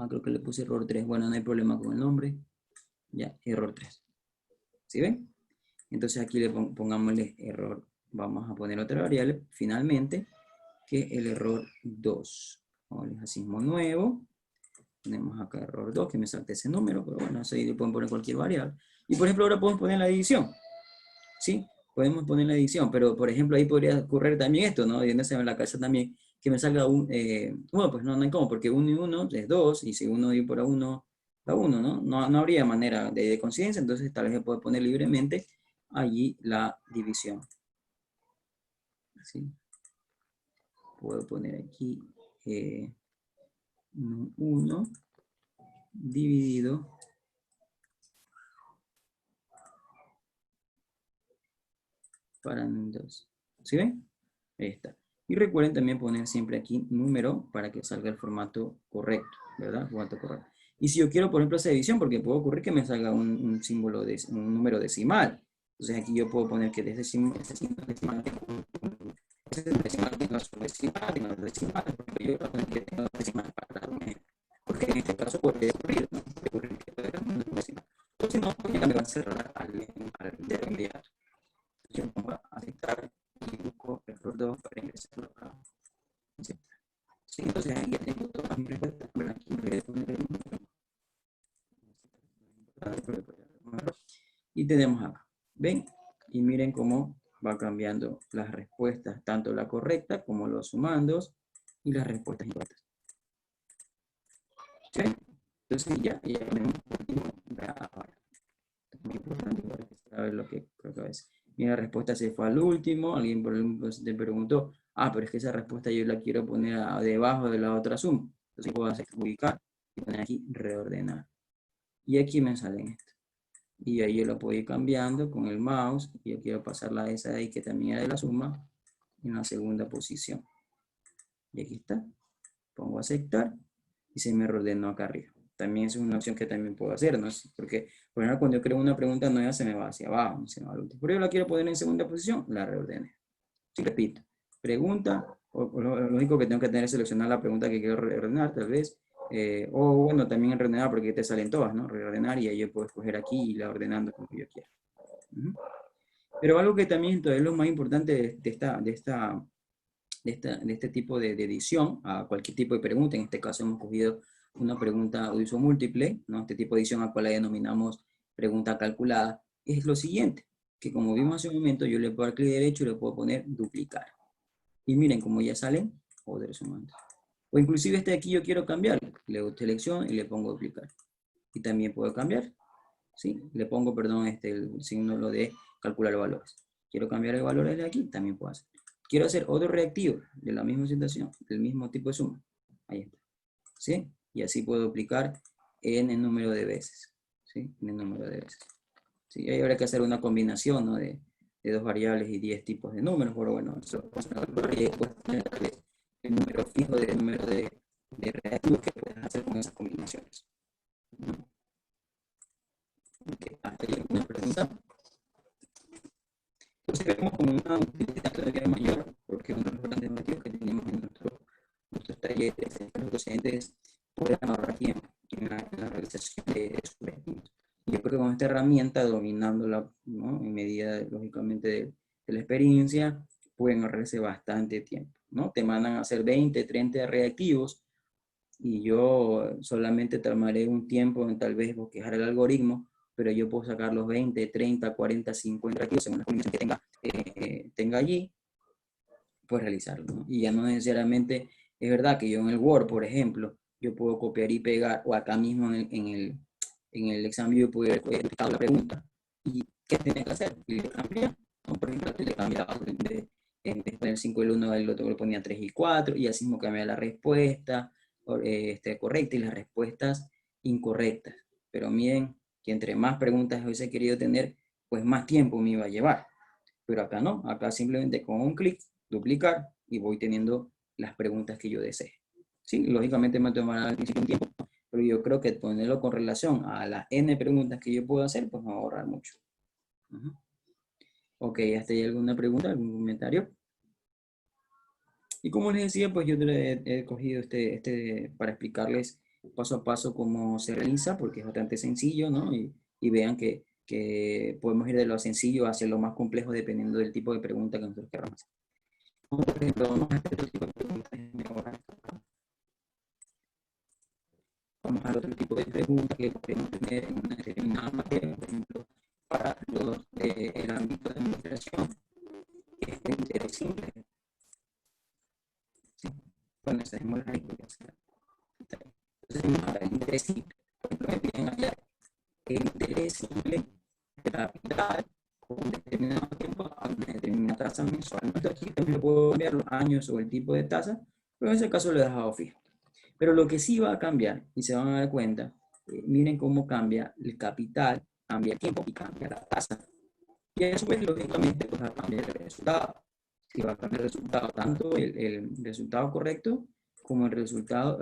Creo que le puse error 3. Bueno, no hay problema con el nombre. Ya, error 3. ¿Sí ven? Entonces aquí le pongámosle error. Vamos a poner otra variable, finalmente, que el error 2. Vamos a nuevo. Tenemos acá error 2, que me salte ese número, pero bueno, así le pueden poner cualquier variable. Y por ejemplo, ahora podemos poner la división. ¿Sí? Podemos poner la división, pero por ejemplo, ahí podría ocurrir también esto, ¿no? Yéndose en la cabeza también, que me salga bueno, pues no hay cómo, porque 1 y 1 es 2, y si 1 dio por a 1, da 1, ¿no? No habría manera de conciencia, entonces tal vez se puede poner libremente allí la división. ¿Sí? Puedo poner aquí 1 dividido para 2. ¿Sí ven? Ahí está. Y recuerden también poner siempre aquí número para que salga el formato correcto, ¿verdad? Formato correcto. Y si yo quiero, por ejemplo, esa división, porque puede ocurrir que me salga un símbolo, un número decimal. Entonces aquí yo puedo poner que desde ese signo decimal ese decimal tenga su decimal, tenga los decimales, porque yo voy a poner que tenga los decimales para dar un ejemplo. Porque en este caso puede ocurrir, ¿no? Puede ocurrir que tenga un decimal. Entonces no, pues ya me va a cerrar al de inmediato. Yo pongo a aceptar y busco el error 2 para ingresarlo a aceptar. Sí, entonces aquí ya tengo todas mis respuestas, pero aquí me voy a poner el número. Y tenemos acá, ¿ven? Y miren cómo va cambiando las respuestas, tanto la correcta como los sumandos y las respuestas incorrectas. ¿Sí? Entonces ya ponemos último ahora. Es muy importante para que saber lo que creo que a veces. Mira, la respuesta se fue al último, alguien por ejemplo te preguntó, pero es que esa respuesta yo la quiero poner debajo de la otra suma. Entonces puedo hacer ubicar y poner aquí reordenar. Y aquí me salen esto. Y ahí yo lo puedo ir cambiando con el mouse. Y yo quiero pasarla a esa de ahí que también era de la suma en la segunda posición. Y aquí está. Pongo aceptar y se me reordenó acá arriba. También es una opción que también puedo hacer, ¿no? Porque, por ejemplo, cuando yo creo una pregunta nueva se me va hacia abajo, no se me va al último. Pero yo la quiero poner en segunda posición, la reordené. Sí, repito. Pregunta, lo único que tengo que tener es seleccionar la pregunta que quiero reordenar, tal vez. O bueno, también reordenar porque te salen todas, ¿no? Reordenar y ahí yo puedo escoger aquí y la ordenando como yo quiera. Pero algo que también es lo más importante de este tipo de edición a cualquier tipo de pregunta. En este caso hemos cogido una pregunta de uso múltiple, ¿no? Este tipo de edición a cual la denominamos pregunta calculada, es lo siguiente, que como vimos hace un momento, yo le puedo dar clic derecho y le puedo poner duplicar. Y miren cómo ya salen otros sumandos. O inclusive este de aquí yo quiero cambiar, le doy selección y le pongo duplicar. Y también puedo cambiar, ¿sí? Le pongo, perdón, el signo lo de calcular valores. Quiero cambiar el valor de aquí, también puedo hacer. Quiero hacer otro reactivo de la misma situación, del mismo tipo de suma. Ahí está. ¿Sí? Y así puedo duplicar en el número de veces. ¿Sí? En el número de veces. ¿Sí? Ahí habrá que hacer una combinación, ¿no? de 2 variables y 10 tipos de números, pero bueno, eso puede tener el número fijo del número de reactivos que puedes hacer con esas combinaciones. Okay. ¿Hasta ahí alguna pregunta? Entonces vemos como una utilidad todavía mayor, porque uno de los grandes motivos que tenemos en nuestros talleres es que los docentes puedan ahorrar tiempo en la realización de sus reactivos. Yo creo que con esta herramienta, dominándola, ¿no? En medida, lógicamente, de la experiencia, pueden ahorrarse bastante tiempo, ¿no? Te mandan a hacer 20, 30 reactivos, y yo solamente tomaré un tiempo en tal vez bosquejar el algoritmo, pero yo puedo sacar los 20, 30, 40, 50 reactivos según la combinación que tenga allí, pues realizarlo, ¿no? Y ya no necesariamente, es verdad que yo en el Word, por ejemplo, yo puedo copiar y pegar, o acá mismo en el examen yo puedo haber explicado la pregunta, y ¿qué tiene que hacer? Y le cambiar, ¿no? Por ejemplo, le cambiaba en vez de poner 5 el 1, el otro le ponía 3 y 4, y así mismo cambia la respuesta correcta y las respuestas incorrectas. Pero miren que entre más preguntas hubiese querido tener, pues más tiempo me iba a llevar. Pero acá no, acá simplemente con un clic, duplicar, y voy teniendo las preguntas que yo desee. Sí, lógicamente me tomará al principio un tiempo, pero yo creo que ponerlo con relación a las n preguntas que yo puedo hacer, pues me va a ahorrar mucho. Ok, ¿hasta ahí alguna pregunta, algún comentario? Y como les decía, pues yo he cogido para explicarles paso a paso cómo se realiza, porque es bastante sencillo, ¿no? Y vean que podemos ir de lo sencillo hacia lo más complejo dependiendo del tipo de pregunta que nosotros queramos hacer. Por ejemplo, vamos a hacer otro tipo de preguntas. Vamos a ver otro tipo de preguntas que podemos tener en una determinada materia, por ejemplo, para el ámbito de administración, que es de interés simple. ¿Sí? Bueno, sabemos la regla. Entonces, para el interés simple, por ejemplo, me piden hallar el interés simple de capital con un determinado tiempo a una determinada tasa mensual. Aquí también puedo cambiar los años o el tipo de tasa, pero en ese caso lo he dejado fijo. Pero lo que sí va a cambiar, y se van a dar cuenta, miren cómo cambia el capital, cambia el tiempo y cambia la tasa. Y eso, pues, lógicamente, pues, va a cambiar el resultado. Si va a cambiar el resultado, tanto el resultado correcto como el resultado,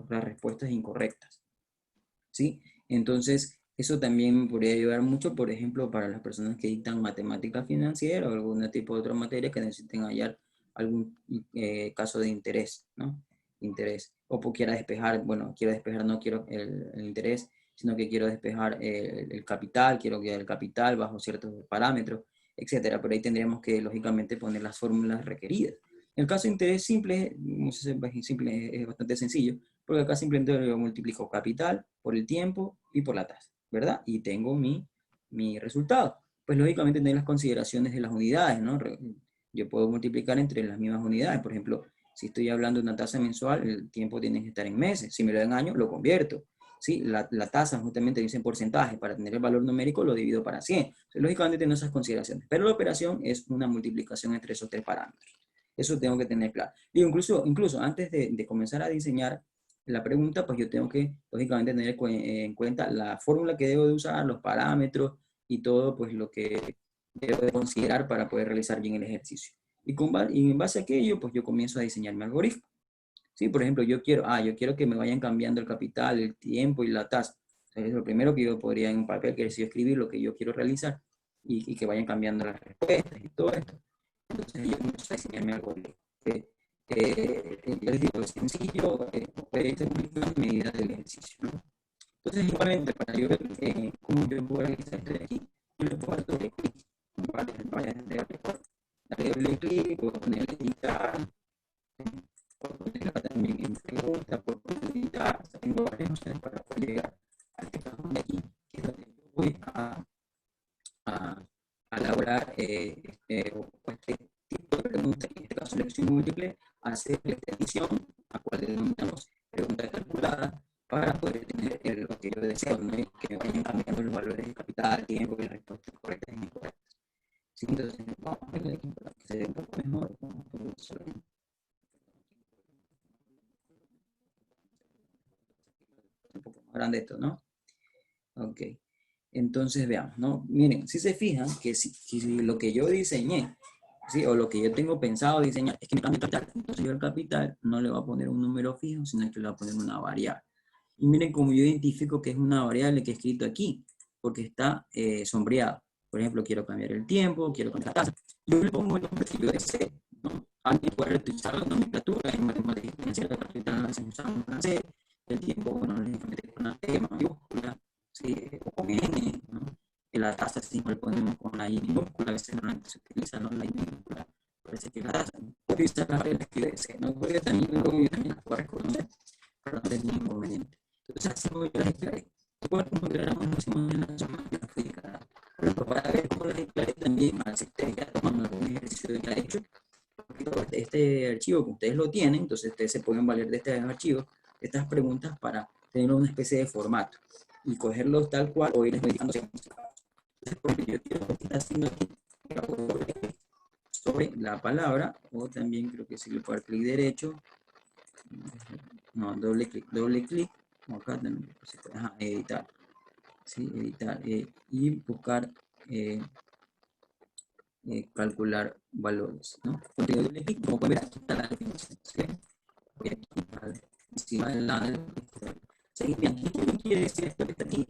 las respuestas incorrectas. ¿Sí? Entonces, eso también me podría ayudar mucho, por ejemplo, para las personas que dictan matemática financiera o algún tipo de otra materia que necesiten hallar algún caso de interés, ¿no? Interés. O quiera despejar, bueno, quiero despejar, no quiero el interés, sino que quiero despejar el capital, quiero que el capital bajo ciertos parámetros, etcétera. Pero ahí tendríamos que, lógicamente, poner las fórmulas requeridas. En el caso de interés simple, es bastante sencillo, porque acá simplemente lo multiplico capital por el tiempo y por la tasa, ¿verdad? Y tengo mi resultado. Pues lógicamente tener las consideraciones de las unidades, ¿no? Yo puedo multiplicar entre las mismas unidades. Por ejemplo, si estoy hablando de una tasa mensual, el tiempo tiene que estar en meses. Si me lo da en años, lo convierto. ¿Sí? La tasa justamente dice en porcentaje. Para tener el valor numérico lo divido para 100. Entonces, lógicamente tengo esas consideraciones. Pero la operación es una multiplicación entre esos tres parámetros. Eso tengo que tener claro. Y incluso antes de comenzar a diseñar la pregunta, pues yo tengo que, lógicamente, tener en cuenta la fórmula que debo de usar, los parámetros y todo, pues lo que debo de considerar para poder realizar bien el ejercicio. Y en base a aquello, pues yo comienzo a diseñar mi algoritmo. Sí, por ejemplo, yo quiero que me vayan cambiando el capital, el tiempo y la tasa. Entonces, lo primero que yo podría en un papel, que es escribir lo que yo quiero realizar y que vayan cambiando las respuestas y todo esto. Entonces yo comienzo a diseñar mi algoritmo. Yo les digo, es sencillo, puede ser complicado en medida del ejercicio, ¿no? Entonces, igualmente, para yo ver cómo yo puedo realizar esto de aquí, yo le puedo dar doble clic. Darle doble clic, puedo poner editar, puedo ponerla también en pregunta, puedo poner editar, tengo varias opciones para poder llegar a este cajón de aquí, que es donde yo voy a elaborar este tipo de preguntas, en este caso selección múltiple, hacer la extensión, a cual denominamos pregunta calculada, para poder tener lo que yo deseo, ¿no? Que me vayan cambiando los valores de capital, tiempo y las respuestas correctas y incorrectas. ¿Sí? Entonces, vamos a verlo aquí para que se vea un poco mejor. Un poco más grande esto, ¿no? Ok. Entonces, veamos, ¿no? Miren, si se fijan que si lo que yo diseñé, ¿sí? O lo que yo tengo pensado diseñar es que me cambie el capital, entonces yo el capital no le voy a poner un número fijo, sino que le voy a poner una variable. Y miren cómo yo identifico que es una variable que he escrito aquí, porque está sombreado. Por ejemplo, quiero cambiar el tiempo, quiero cambiar la tasa. Yo le pongo el nombre que yo desee, ¿no? Alguien puede reutilizar la nomenclatura en matemáticas financieras, la capital se usa en francés, el tiempo, bueno, lógicamente con la T mayúscula, ¿sí? O con N, ¿no? Y la tasa siempre ponemos con la I minúscula, a veces normalmente se utiliza, ¿no? La I minúscula, parece que la tasa, puede utilizar las reglas que yo desee, ¿no? Porque también las puedo reconocer, para no tener ningún inconveniente. Entonces, así como yo las declaré. Igual como declaramos en la semana que nos fue declarada. Pero para ver cómo las declaré también, al ser ya tomando algún ejercicio de ya hecho, este archivo que ustedes lo tienen, entonces ustedes se pueden valer de este archivo, de estas preguntas para tener una especie de formato y cogerlos tal cual o irles modificando. Entonces, porque yo quiero que está haciendo aquí sobre la palabra, o también creo que si le puedo dar clic derecho, no, doble clic, acá también, ajá, editar, ¿sí? Editar y buscar calcular valores, ¿no? Como pueden ver, aquí está la definición, ¿sí? Voy aquí encima del lado del seguimiento. ¿Qué me quiere decir esto que está aquí?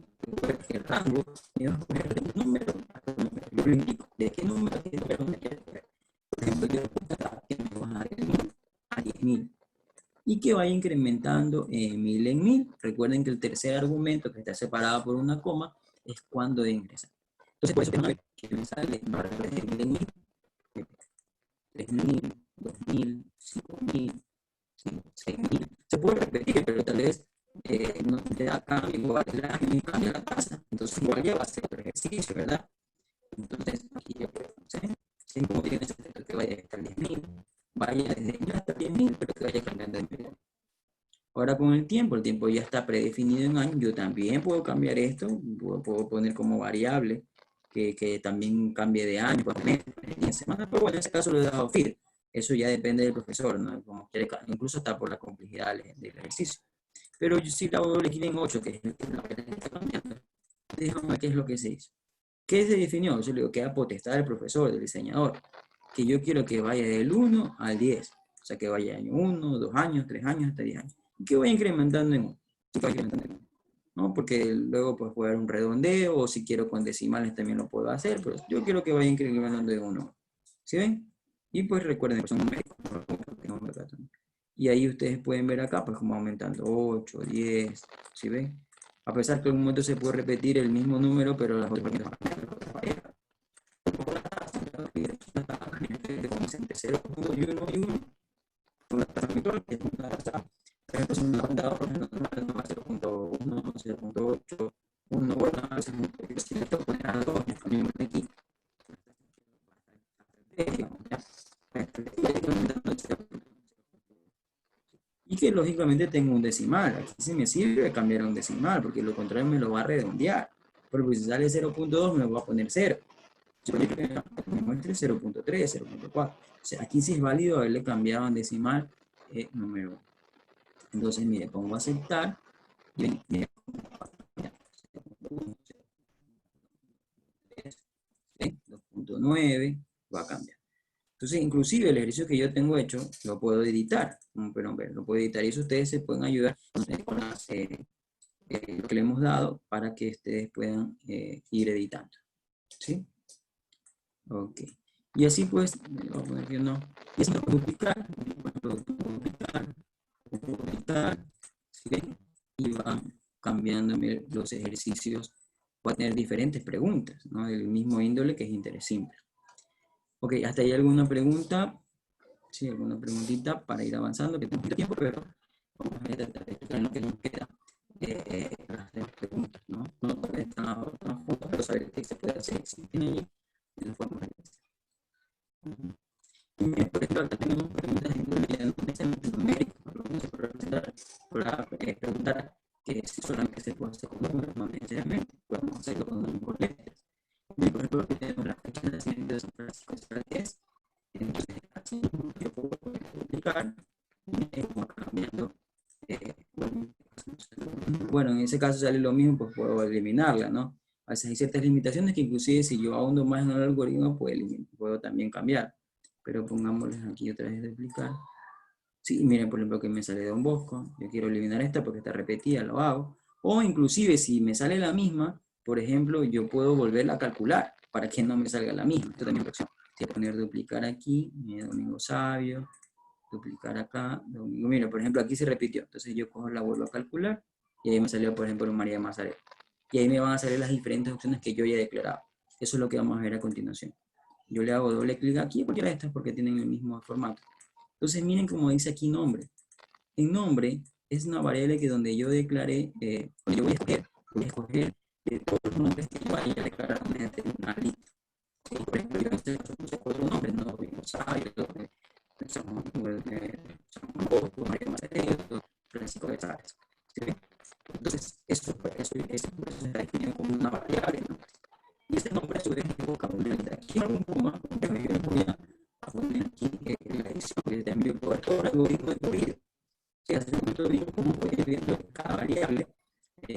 El rango, y vamos a poner de un número a un número. Yo lo indico, ¿de qué número a qué número me quiere poner? Por ejemplo, yo le pongo acá que me va a dar el 1000 a 10.000. Y que vaya incrementando 1000 en 1000. Recuerden que el tercer argumento, que está separado por una coma, es cuando de ingresar. Entonces, por eso tengo que me sale variables de 1000 en 1000, 3000, 2000, 5000, 6000. Se puede repetir, pero tal vez no te da cambio, igual el año y cambia la tasa. Entonces, igual ya va a ser otro ejercicio, ¿verdad? Entonces, aquí yo puedo hacer, si como tiene que vaya hasta 10.000, vaya desde 1000 hasta 10.000, pero que vaya cambiando de medio. Ahora con el tiempo ya está predefinido en años, yo también puedo cambiar esto, puedo poner como variable, que también cambie de año, por mes, en semana, pero bueno, en ese caso lo he dejado feed. Eso ya depende del profesor, ¿no? Como quiere, incluso está por la complejidad del ejercicio. Pero yo sí la hago doble clic en 8, que es la que está cambiando. Déjame ver qué es lo que se hizo. ¿Qué se definió? Yo le digo que era potestad del profesor, del diseñador, que yo quiero que vaya del 1 al 10. O sea, que vaya año 1, 2 años, 3 años, hasta 10 años. Y que vaya incrementando en 1. Sí, vaya incrementando en 1. ¿No? Porque luego pues puedo dar un redondeo, o si quiero con decimales también lo puedo hacer, pero yo quiero que vaya incrementando de 1. ¿Sí ven? Y pues recuerden que son numéricos. Y ahí ustedes pueden ver acá, pues como aumentando 8, 10, ¿sí ven? A pesar que en un momento se puede repetir el mismo número, pero las otras van a cambiar. Entre 0.1 y 1, una tasa habitual, que es una tasa, por ejemplo, si una contadora normal no va a 0.1, 0.8, 1, bueno, a veces si le tengo que poner a 2, ya cambiamos de aquí. Y que lógicamente tengo un decimal. Aquí sí me sirve cambiar a un decimal, porque lo contrario me lo va a redondear. Pero si sale 0.2 me lo va a poner 0. Si me muestre 0.3, 0.4. O sea, aquí sí es válido haberle cambiado a un decimal número. Entonces, mire, pongo aceptar. Y mire, 2.9 va a cambiar. Entonces, inclusive el ejercicio que yo tengo hecho, lo puedo editar. Pero, lo puedo editar y eso ustedes se pueden ayudar con lo que le hemos dado para que ustedes puedan ir editando. ¿Sí? Ok. Y así pues, voy a poner que no. Y así lo puedo duplicar, ¿sí? Y van cambiando los ejercicios. Voy a tener diferentes preguntas, ¿no? Del mismo índole, que es interés simple. Ok, ¿hasta ahí alguna pregunta? Sí, alguna preguntita para ir avanzando, que tengo mucho tiempo, pero vamos a tratar de explicar lo que nos queda. Las preguntas, ¿no? No todas están juntas, pero saber qué se puede hacer, si tiene ahí, y lo podemos realizar. Y por ejemplo, acá tenemos preguntas en número, no necesariamente numéricas, para preguntar que si solamente se puede hacer con números, no necesariamente, podemos hacerlo con números con letras. Y por ejemplo, aquí tenemos la fecha de nacimiento de San Francisco de Sales. Entonces, así yo puedo publicar y como cambiando. Bueno, en ese caso sale lo mismo, pues puedo eliminarla, ¿no? A veces hay ciertas limitaciones que inclusive si yo ahondo más en el algoritmo, puedo también cambiar. Pero pongámosles aquí otra vez de aplicar. Sí, miren, por ejemplo, que me sale Don Bosco. Yo quiero eliminar esta porque está repetida, lo hago. O inclusive si me sale la misma, por ejemplo, yo puedo volverla a calcular para que no me salga la misma. Esto también es opción. Voy a poner duplicar aquí, Domingo Sabio, duplicar acá, Domingo. Mira, por ejemplo, aquí se repitió. Entonces yo cojo, la vuelvo a calcular y ahí me salió, por ejemplo, María Mazaret. Y ahí me van a salir las diferentes opciones que yo ya he declarado. Eso es lo que vamos a ver a continuación. Yo le hago doble clic aquí, cualquiera de estas porque tienen el mismo formato. Entonces miren cómo dice aquí nombre. En nombre es una variable que donde yo declaré, yo voy a escoger de todos los nombres que yo vaya a declarar mediante una lista. ¿Sí? Por ejemplo, yo en este caso puse 4 nombres, no Rosario, San Bosco, María Mazaret, Francisco de Sales. ¿Sí? Entonces, eso se está definido como una variable, ¿no? Y ese nombre a su vez es vocabulario. Aquí algún coma, yo voy a poner aquí la edición, que también puedo todo el algoritmo de corrido. Si hace un momento vimos cómo voy viendo cada variable,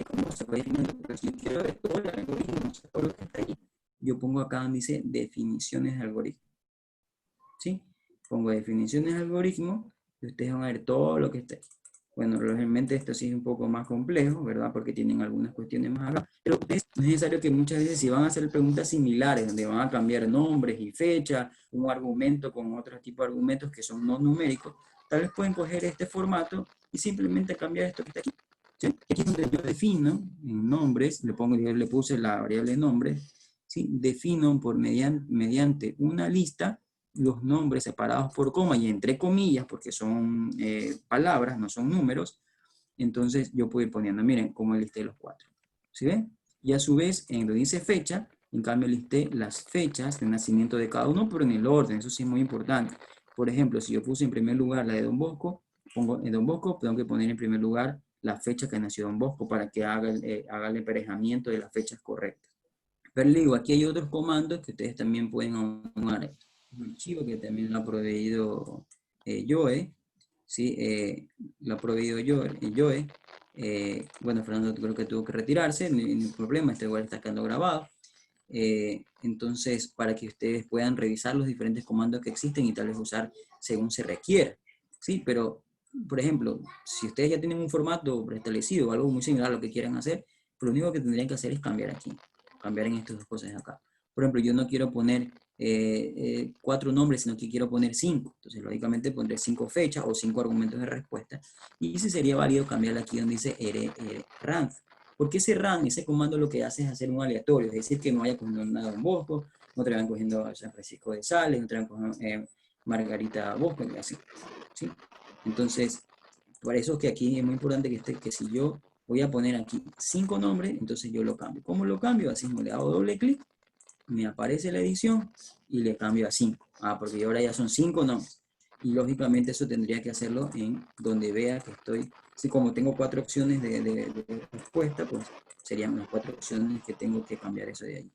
cómo se va definiendo, pero si yo quiero ver todo el algoritmo, o sea, todo lo que está ahí, yo pongo acá donde dice definiciones de algoritmo. ¿Sí? Pongo definiciones de algoritmo y ustedes van a ver todo lo que está aquí. Bueno, realmente esto sí es un poco más complejo, ¿verdad? Porque tienen algunas cuestiones más acá. Pero es necesario que muchas veces si van a hacer preguntas similares, donde van a cambiar nombres y fechas, un argumento con otro tipo de argumentos que son no numéricos, tal vez pueden coger este formato y simplemente cambiar esto que está aquí. ¿Sí? Aquí es donde yo defino en nombres, yo le puse la variable nombre, ¿sí? Defino mediante una lista los nombres separados por coma y entre comillas, porque son palabras, no son números. Entonces yo puedo ir poniendo, miren cómo listé los 4. ¿Sí ven? Y a su vez, en donde dice fecha, en cambio listé las fechas de nacimiento de cada uno, pero en el orden, eso sí es muy importante. Por ejemplo, si yo puse en primer lugar la de Don Bosco, pongo en Don Bosco, tengo que poner en primer lugar la fecha que nació Don Bosco para que haga el emparejamiento de las fechas correctas. Pero le digo, aquí hay otros comandos que ustedes también pueden aunar. Un archivo que también lo ha proveído Joe, ¿sí? Lo ha proveído Joe. Bueno, Fernando creo que tuvo que retirarse, no hay problema, este igual está quedando grabado. Entonces, para que ustedes puedan revisar los diferentes comandos que existen y tal vez usar según se requiera, ¿sí? Pero, por ejemplo, si ustedes ya tienen un formato preestablecido o algo muy similar a lo que quieran hacer, pues lo único que tendrían que hacer es cambiar aquí, cambiar en estas dos cosas de acá. Por ejemplo, yo no quiero poner 4 nombres, sino que quiero poner 5. Entonces, lógicamente, pondré 5 fechas o 5 argumentos de respuesta. Y si sería válido cambiar aquí donde dice rank. Porque ese run, ese comando lo que hace es hacer un aleatorio, es decir, que no vaya cogiendo nada a Don Bosco, no te vayan cogiendo a San Francisco de Sales, no te vayan cogiendo Margarita Bosco, y así. ¿Sí? Entonces, por eso es que aquí es muy importante que si yo voy a poner aquí 5 nombres, entonces yo lo cambio. ¿Cómo lo cambio? Así mismo le hago doble clic, me aparece la edición y le cambio a 5. Porque ahora ya son 5 nombres. Y lógicamente eso tendría que hacerlo en donde vea que estoy. Si como tengo 4 opciones de respuesta, pues serían las 4 opciones que tengo que cambiar eso de ahí.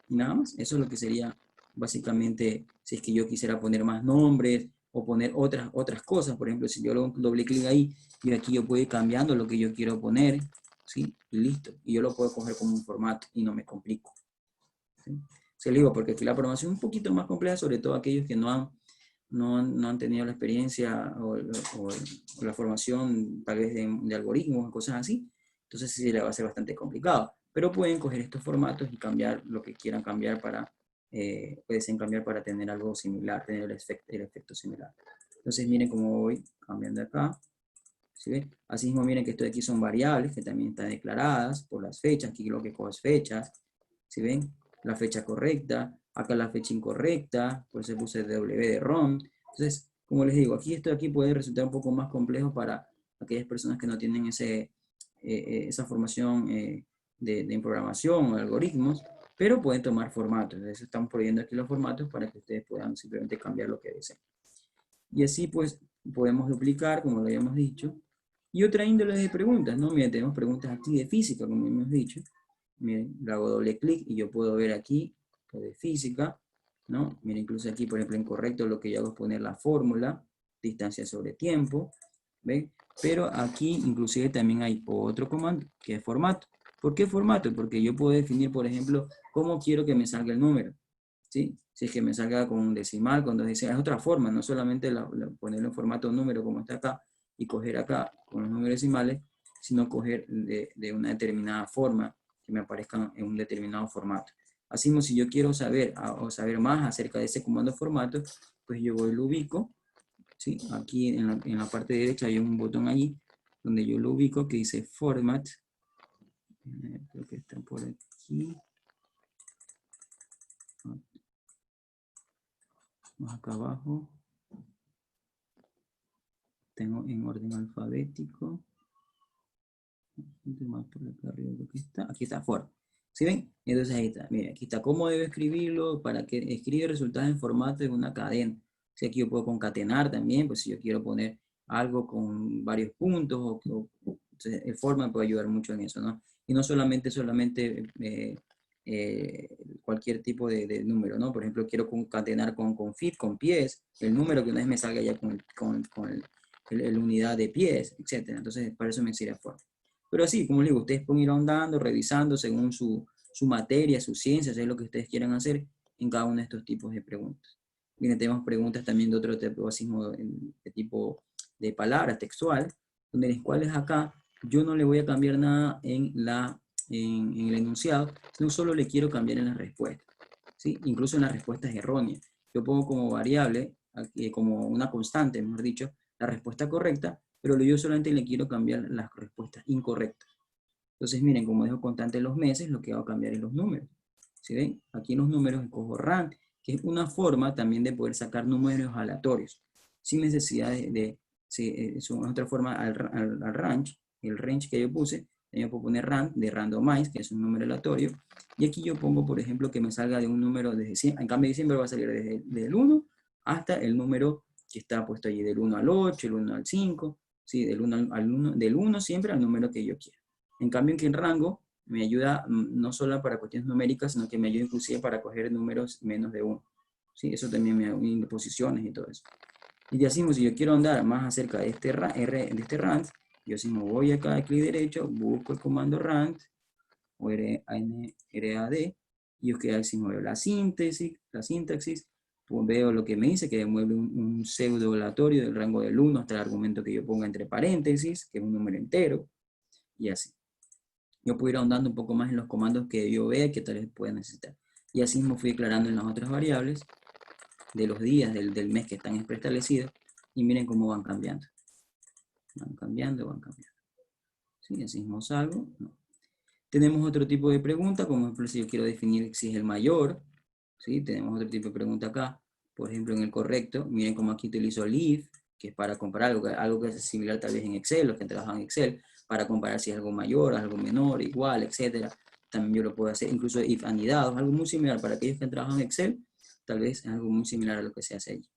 Y nada más, eso es lo que sería básicamente si es que yo quisiera poner más nombres o poner otras cosas. Por ejemplo, si yo lo doble clic ahí y aquí yo puedo ir cambiando lo que yo quiero poner, ¿sí? Y listo. Y yo lo puedo coger como un formato y no me complico. ¿Sí? Se lo digo porque aquí la programación es un poquito más compleja, sobre todo aquellos que no han tenido la experiencia o la formación tal vez de algoritmos o cosas así. Entonces sí le va a ser bastante complicado. Pero pueden coger estos formatos y cambiar lo que quieran cambiar pueden cambiar para tener algo similar, tener el efecto similar. Entonces miren cómo voy cambiando acá. ¿Sí ven? Así mismo miren que esto de aquí son variables que también están declaradas por las fechas. Aquí lo que cojo es fechas. ¿Sí ven? La fecha correcta, acá la fecha incorrecta, por eso puse W de ROM. Entonces, como les digo, esto de aquí puede resultar un poco más complejo para aquellas personas que no tienen esa formación de programación o de algoritmos, pero pueden tomar formatos. Entonces, estamos proveyendo aquí los formatos para que ustedes puedan simplemente cambiar lo que deseen. Y así, pues, podemos duplicar, como lo habíamos dicho. Y otra índole de preguntas, ¿no? Miren, tenemos preguntas aquí de física, como hemos dicho. Miren, le hago doble clic y yo puedo ver aquí lo de física, ¿no? Miren, incluso aquí, por ejemplo, en correcto lo que yo hago es poner la fórmula, distancia sobre tiempo, ¿ven? Pero aquí inclusive también hay otro comando, que es formato. ¿Por qué formato? Porque yo puedo definir, por ejemplo, cómo quiero que me salga el número, ¿sí? Si es que me salga con un decimal, con 2 decimales, es otra forma, no solamente ponerlo en formato número como está acá, y coger acá con los números decimales, sino coger de una determinada forma, que me aparezcan en un determinado formato. Así mismo, si yo quiero saber más acerca de ese comando formato, pues yo voy y lo ubico, ¿sí? Aquí en la parte derecha hay un botón allí, donde yo lo ubico, que dice Format. Creo que está por aquí. Más acá abajo. Tengo en orden alfabético. Más por acá arriba creo que está. Aquí está Format. ¿Sí ven? Entonces ahí está. Mira, aquí está cómo debo escribirlo para que escribe resultados en formato de una cadena. Si aquí yo puedo concatenar también, pues si yo quiero poner algo con varios puntos, entonces el format puede ayudar mucho en eso, ¿no? Y no solamente cualquier tipo de número, ¿no? Por ejemplo, quiero concatenar con feet, con pies, el número que una vez me salga ya con el unidad de pies, etc. Entonces, para eso me sirve format. Pero así, como les digo, ustedes pueden ir ahondando, revisando según su su materia, su ciencia, si es lo que ustedes quieran hacer en cada uno de estos tipos de preguntas. Bien, tenemos preguntas también de otro tipo, de tipo de palabras, textual, donde en las cuales acá yo no le voy a cambiar nada en el enunciado, sino solo le quiero cambiar en la respuesta, ¿sí? Incluso en las respuestas erróneas. Yo pongo como variable, como una constante, mejor dicho, la respuesta correcta, pero yo solamente le quiero cambiar las respuestas incorrectas. Entonces, miren, como dejo constante los meses, lo que hago cambiar es los números. ¿Sí ven? Aquí en los números escojo rand, que es una forma también de poder sacar números aleatorios, sin necesidad es otra forma al range, el range que yo puse, yo puedo poner rand de randomize, que es un número aleatorio, y aquí yo pongo, por ejemplo, que me salga de un número desde 100, en cambio de siempre va a salir desde el 1 hasta el número que está puesto allí, del 1 al 8, el 1 al 5, ¿sí? Del 1 al 1, del 1 siempre al número que yo quiera. En cambio, en rango me ayuda no solo para cuestiones numéricas, sino que me ayuda inclusive para coger números menos de 1. ¿Sí? Eso también me ayuda en posiciones y todo eso. Y así, si yo quiero andar más acerca de este rand, yo así voy acá a clic derecho, busco el comando rand, o rad, y yo que así veo la sintaxis, pues veo lo que me dice, que demuestra un pseudo aleatorio del rango del 1 hasta el argumento que yo ponga entre paréntesis, que es un número entero, y así. Yo puedo ir ahondando un poco más en los comandos que yo vea que tal vez pueda necesitar. Y así me fui declarando en las otras variables de los días del mes que están preestablecidos, y miren cómo van cambiando. Van cambiando, van cambiando. ¿Sí? Así mismo salgo. No. Tenemos otro tipo de pregunta, como por ejemplo si yo quiero definir si es el mayor. ¿Sí? Tenemos otro tipo de pregunta acá. Por ejemplo, en el correcto, miren cómo aquí utilizo leave, que es para comparar algo que es similar tal vez en Excel, los que trabajan en Excel, para comparar si es algo mayor, algo menor, igual, etc. También yo lo puedo hacer, incluso if anidados, algo muy similar para aquellos que trabajan en Excel, tal vez es algo muy similar a lo que se hace allí.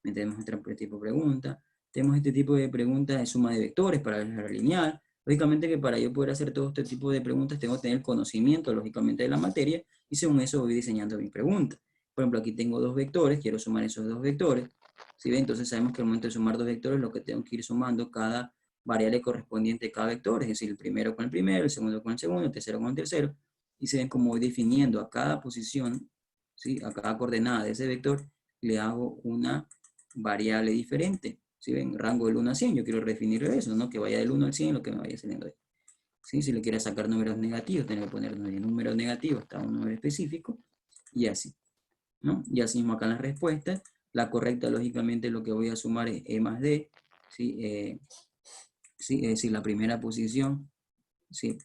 Tenemos este tipo de pregunta. Tenemos este tipo de preguntas de suma de vectores para álgebra lineal. Lógicamente que para yo poder hacer todo este tipo de preguntas tengo que tener conocimiento, lógicamente, de la materia, y según eso voy diseñando mi pregunta. Por ejemplo, aquí tengo dos vectores, quiero sumar esos dos vectores. ¿Sí ven? Entonces sabemos que al momento de sumar dos vectores, lo que tengo que ir sumando cada variable correspondiente a cada vector, es decir, el primero con el primero, el segundo con el segundo, el tercero con el tercero, y se ven como voy definiendo a cada posición, ¿sí? A cada coordenada de ese vector, le hago una variable diferente. Si ven, rango del 1 a 100, yo quiero definir eso, ¿no? Que vaya del 1 al 100 lo que me vaya saliendo ahí. ¿Sí? Si le quiero sacar números negativos, tengo que poner números negativos hasta un número específico, y así, ¿no? Y así mismo acá en las respuestas, la correcta, lógicamente, lo que voy a sumar es E más D, ¿sí? ¿Sí? Es decir, la primera posición, ¿sí?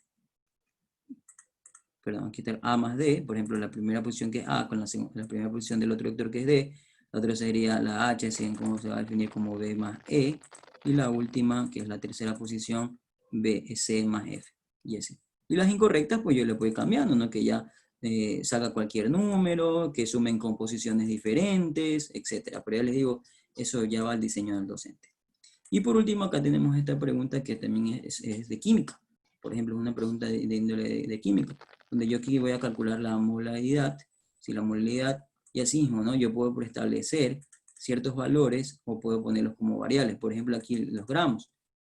Perdón, aquí está A más D, por ejemplo, la primera posición que es A con la primera posición del otro vector que es D, la otra sería la H, así en cómo se va a definir como B más E, y la última, que es la tercera posición, B, C más F, y así. Y las incorrectas, pues yo le voy cambiando, ¿no? Que ya salga cualquier número, que sumen composiciones diferentes, etc. Pero ya les digo, eso ya va al diseño del docente. Y por último, acá tenemos esta pregunta que también es de química. Por ejemplo, es una pregunta de índole de química, donde yo aquí voy a calcular la molaridad, si la molaridad, y así mismo, ¿no? Yo puedo preestablecer ciertos valores o puedo ponerlos como variables. Por ejemplo, aquí los gramos.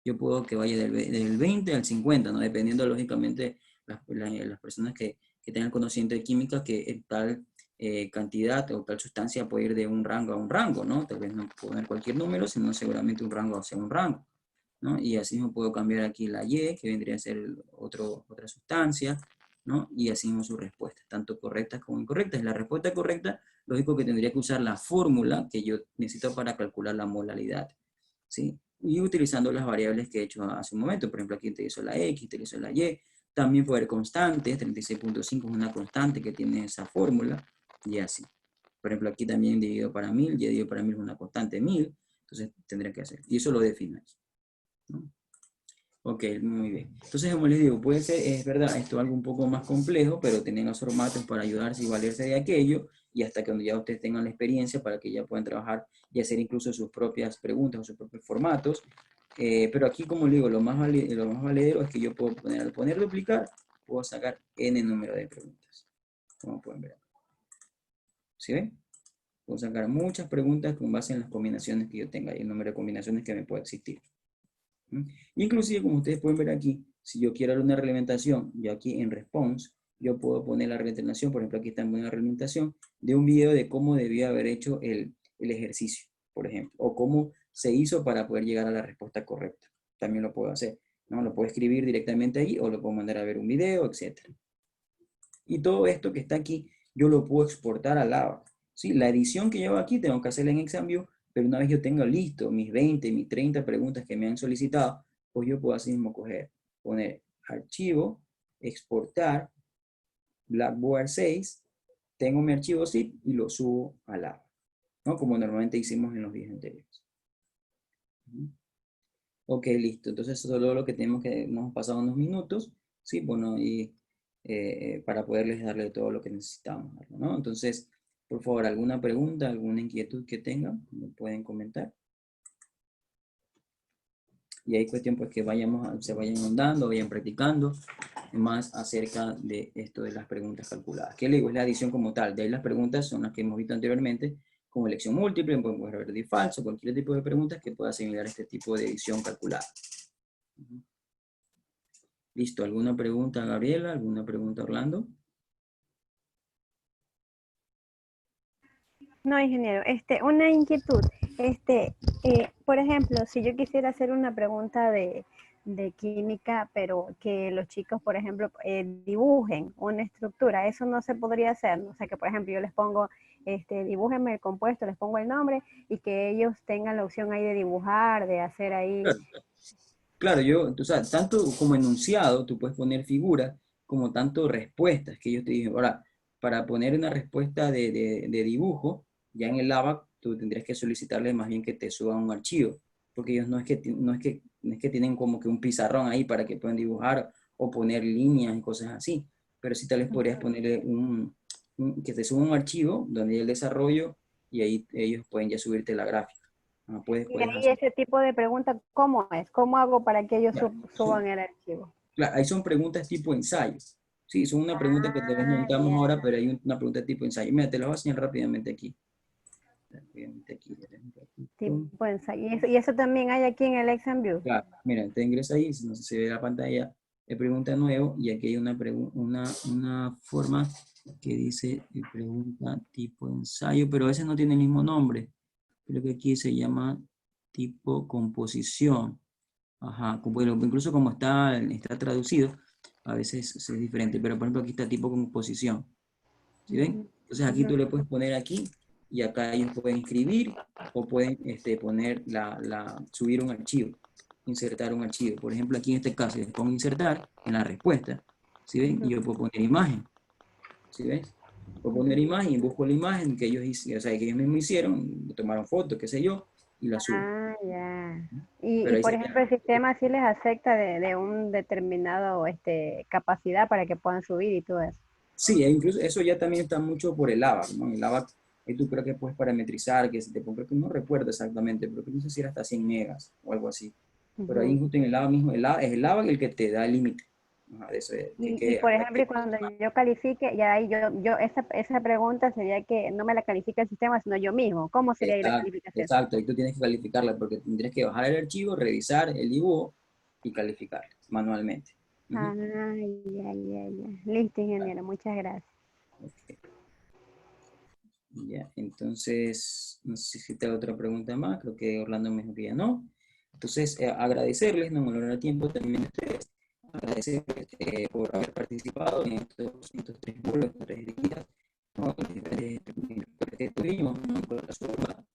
Yo puedo que vaya del 20 al 50, ¿no? Dependiendo, lógicamente, las personas que tengan conocimiento de química, que tal cantidad o tal sustancia puede ir de un rango a un rango, ¿no? Tal vez no poner cualquier número, sino seguramente un rango hacia un rango, ¿no? Y así mismo puedo cambiar aquí la Y, que vendría a ser otra sustancia, ¿no? Y así mismo sus respuestas, tanto correctas como incorrectas. La respuesta correcta, lógico que tendría que usar la fórmula que yo necesito para calcular la molaridad, ¿sí? Y utilizando las variables que he hecho hace un momento, por ejemplo, aquí utilizo la X, utilizo la Y, también puede haber constantes, 36.5 es una constante que tiene esa fórmula, y así. Por ejemplo, aquí también dividido para 1000, y dividido para 1000 es una constante 1000, entonces tendré que hacer. Y eso lo defino aquí, ¿no? Ok, muy bien. Entonces, como les digo, puede ser, es verdad, esto es algo un poco más complejo, pero tienen los formatos para ayudarse y valerse de aquello, y hasta que cuando ya ustedes tengan la experiencia para que ya puedan trabajar y hacer incluso sus propias preguntas o sus propios formatos. Pero aquí, como les digo, lo más valedero es que yo puedo al poner duplicar, puedo sacar n número de preguntas, como pueden ver. ¿Sí ven? Puedo sacar muchas preguntas con base en las combinaciones que yo tenga y el número de combinaciones que me pueda existir. Inclusive, como ustedes pueden ver aquí, si yo quiero una reglamentación, yo aquí en response, yo puedo poner la realización, por ejemplo, aquí está en una realimentación de un video de cómo debía haber hecho el ejercicio, por ejemplo, o cómo se hizo para poder llegar a la respuesta correcta. También lo puedo hacer, ¿no? Lo puedo escribir directamente ahí o lo puedo mandar a ver un video, etc. Y todo esto que está aquí, yo lo puedo exportar a Lava. ¿Sí? La edición que llevo aquí tengo que hacerla en ExamView, pero una vez yo tenga listo mis 20, mis 30 preguntas que me han solicitado, pues yo puedo así mismo coger, poner archivo, exportar, Blackboard 6, tengo mi archivo zip y lo subo a Lava, ¿no? Como normalmente hicimos en los días anteriores. Ok, listo. Entonces, eso es todo lo que tenemos que, nos han pasado unos minutos, ¿sí? Bueno, y para poderles darle todo lo que necesitamos, ¿no? Entonces, por favor, alguna pregunta, alguna inquietud que tengan, me pueden comentar. Y hay cuestión pues que se vayan ahondando, vayan practicando más acerca de esto de las preguntas calculadas. ¿Qué le digo? Es la adición como tal. De ahí las preguntas son las que hemos visto anteriormente, como elección múltiple, podemos ver verdadero y falso, cualquier tipo de preguntas que pueda asimilar este tipo de edición calculada. Listo, ¿alguna pregunta, Gabriela? ¿Alguna pregunta, Orlando? No, ingeniero, una inquietud. Por ejemplo, si yo quisiera hacer una pregunta de química, pero que los chicos, por ejemplo, dibujen una estructura, eso no se podría hacer, ¿no? O sea, que por ejemplo yo les pongo, dibújenme el compuesto, les pongo el nombre y que ellos tengan la opción ahí de dibujar, de hacer ahí. Claro, claro, o sea, tanto como enunciado, tú puedes poner figuras, como tanto respuestas que ellos te dicen. Ahora, para poner una respuesta de dibujo, ya en el ABAC, tú tendrías que solicitarle más bien que te suban un archivo, porque ellos no es que tienen como que un pizarrón ahí para que puedan dibujar o poner líneas y cosas así, pero sí tal vez podrías ponerle que te suba un archivo donde hay el desarrollo y ahí ellos pueden ya subirte la gráfica. Ah, Y puedes ahí hacer. ese tipo de pregunta, ¿cómo es? ¿Cómo hago para que ellos Claro, suban el archivo? claro, ahí son preguntas tipo ensayos. Sí, son una pregunta que tal vez no Ah, necesitamos ya. ahora, pero hay una pregunta tipo ensayo. Mira, te la voy a enseñar rápidamente aquí. Rápidamente aquí, espera un ratito. Tipo ensayo. Y eso también hay aquí en el Exam View. Claro, mira, te ingresa ahí, si no sé si se ve la pantalla, de pregunta nuevo, y aquí hay una forma que dice pregunta tipo ensayo, pero a veces no tiene el mismo nombre. Creo que aquí se llama tipo composición. Ajá, bueno, incluso como está traducido, a veces es diferente, pero por ejemplo aquí está tipo composición. ¿Sí ven? Entonces aquí tú le puedes poner aquí y acá ellos pueden escribir o pueden poner subir un archivo, insertar un archivo. Por ejemplo, aquí en este caso, les pongo insertar en la respuesta. ¿Sí ven? Y yo puedo poner imagen. ¿Sí ves? Puedo poner imagen y busco la imagen que ellos hicieron, o sea, que ellos mismos hicieron, tomaron fotos, qué sé yo, y la subo. Ah, ya. Y, Pero y ahí por sería. ejemplo, el sistema sí les acepta de un determinado capacidad para que puedan subir y todo eso. Sí, e incluso eso ya también está mucho por el ABAC, ¿no? El ABAC, ahí tú creo que puedes parametrizar, que se te ponga, que no recuerdo exactamente, pero que no sé si era hasta 100 megas o algo así. Pero ahí Ujú. justo en el ABAC mismo, es el ABAC el que te da el límite. Ajá, de eso, de Y que por hasta ejemplo, que. y cuando yo califique, ya ahí esa pregunta sería que no me la califica el sistema, sino yo mismo. ¿Cómo sería ahí la Exacto, calificación? exacto, ahí tú tienes que calificarla porque tendrías que bajar el archivo, revisar el dibujo y calificarla manualmente. Ah, Ujú. ya, ya, ya. Listo, ingeniero, muchas gracias. Ok, ya, entonces, no sé si te hago otra pregunta más, creo que Orlando me dijo que ya no. Entonces, agradecerles, no me lo da tiempo también a ustedes, agradecerles por haber participado en estos 3 vuelos, 3 días, ¿no? Que tuvimos, ¿no? Con la surda,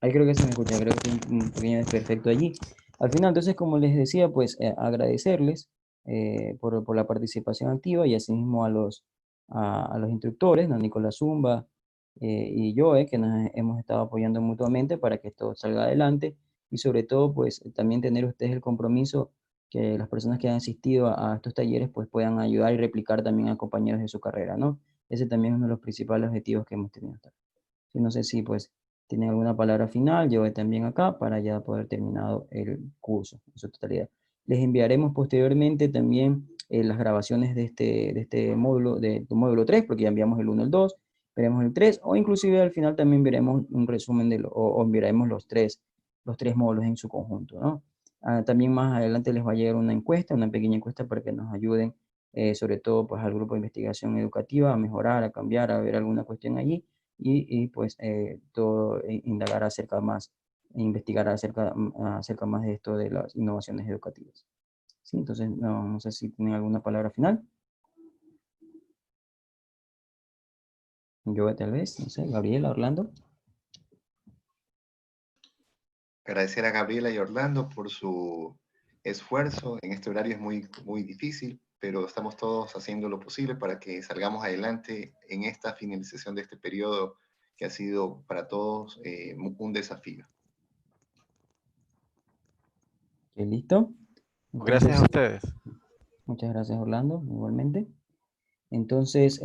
Ahí creo que se me escucha, creo que hay un pequeño desperfecto allí. Al final, entonces, como les decía, pues agradecerles por la participación activa y asimismo a los instructores, ¿no? Nicolás Zumba y yo, que nos hemos estado apoyando mutuamente para que esto salga adelante y sobre todo, pues también tener ustedes el compromiso que las personas que han asistido a estos talleres pues puedan ayudar y replicar también a compañeros de su carrera, ¿no? Ese también es uno de los principales objetivos que hemos tenido hasta ahora. Sí, no sé si pues tienen alguna palabra final, yo también acá para ya poder terminado el curso en su totalidad. Les enviaremos posteriormente también las grabaciones de este módulo, del módulo 3, porque ya enviamos el 1 y el 2, veremos el 3, o inclusive al final también veremos un resumen o enviaremos los tres módulos en su conjunto, ¿no? También más adelante les va a llegar una encuesta, una pequeña encuesta para que nos ayuden, sobre todo pues al grupo de investigación educativa, a mejorar, a cambiar, a ver alguna cuestión allí pues todo indagar acerca más, investigar acerca más de esto de las innovaciones educativas. ¿Sí? Entonces, no sé si tienen alguna palabra final. Yo tal vez, no sé, Gabriela, Orlando. Agradecer a Gabriela y Orlando por su esfuerzo. En este horario es muy difícil, pero estamos todos haciendo lo posible para que salgamos adelante en esta finalización de este periodo que ha sido para todos un desafío. ¿Listo? Gracias a Entonces, ustedes. muchas gracias, Orlando, igualmente. Entonces,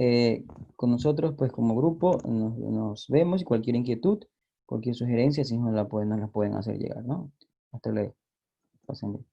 con nosotros, pues como grupo, nos vemos y cualquier inquietud, cualquier sugerencia, si nos la pueden hacer llegar, ¿no? Hasta luego. Pasen bien.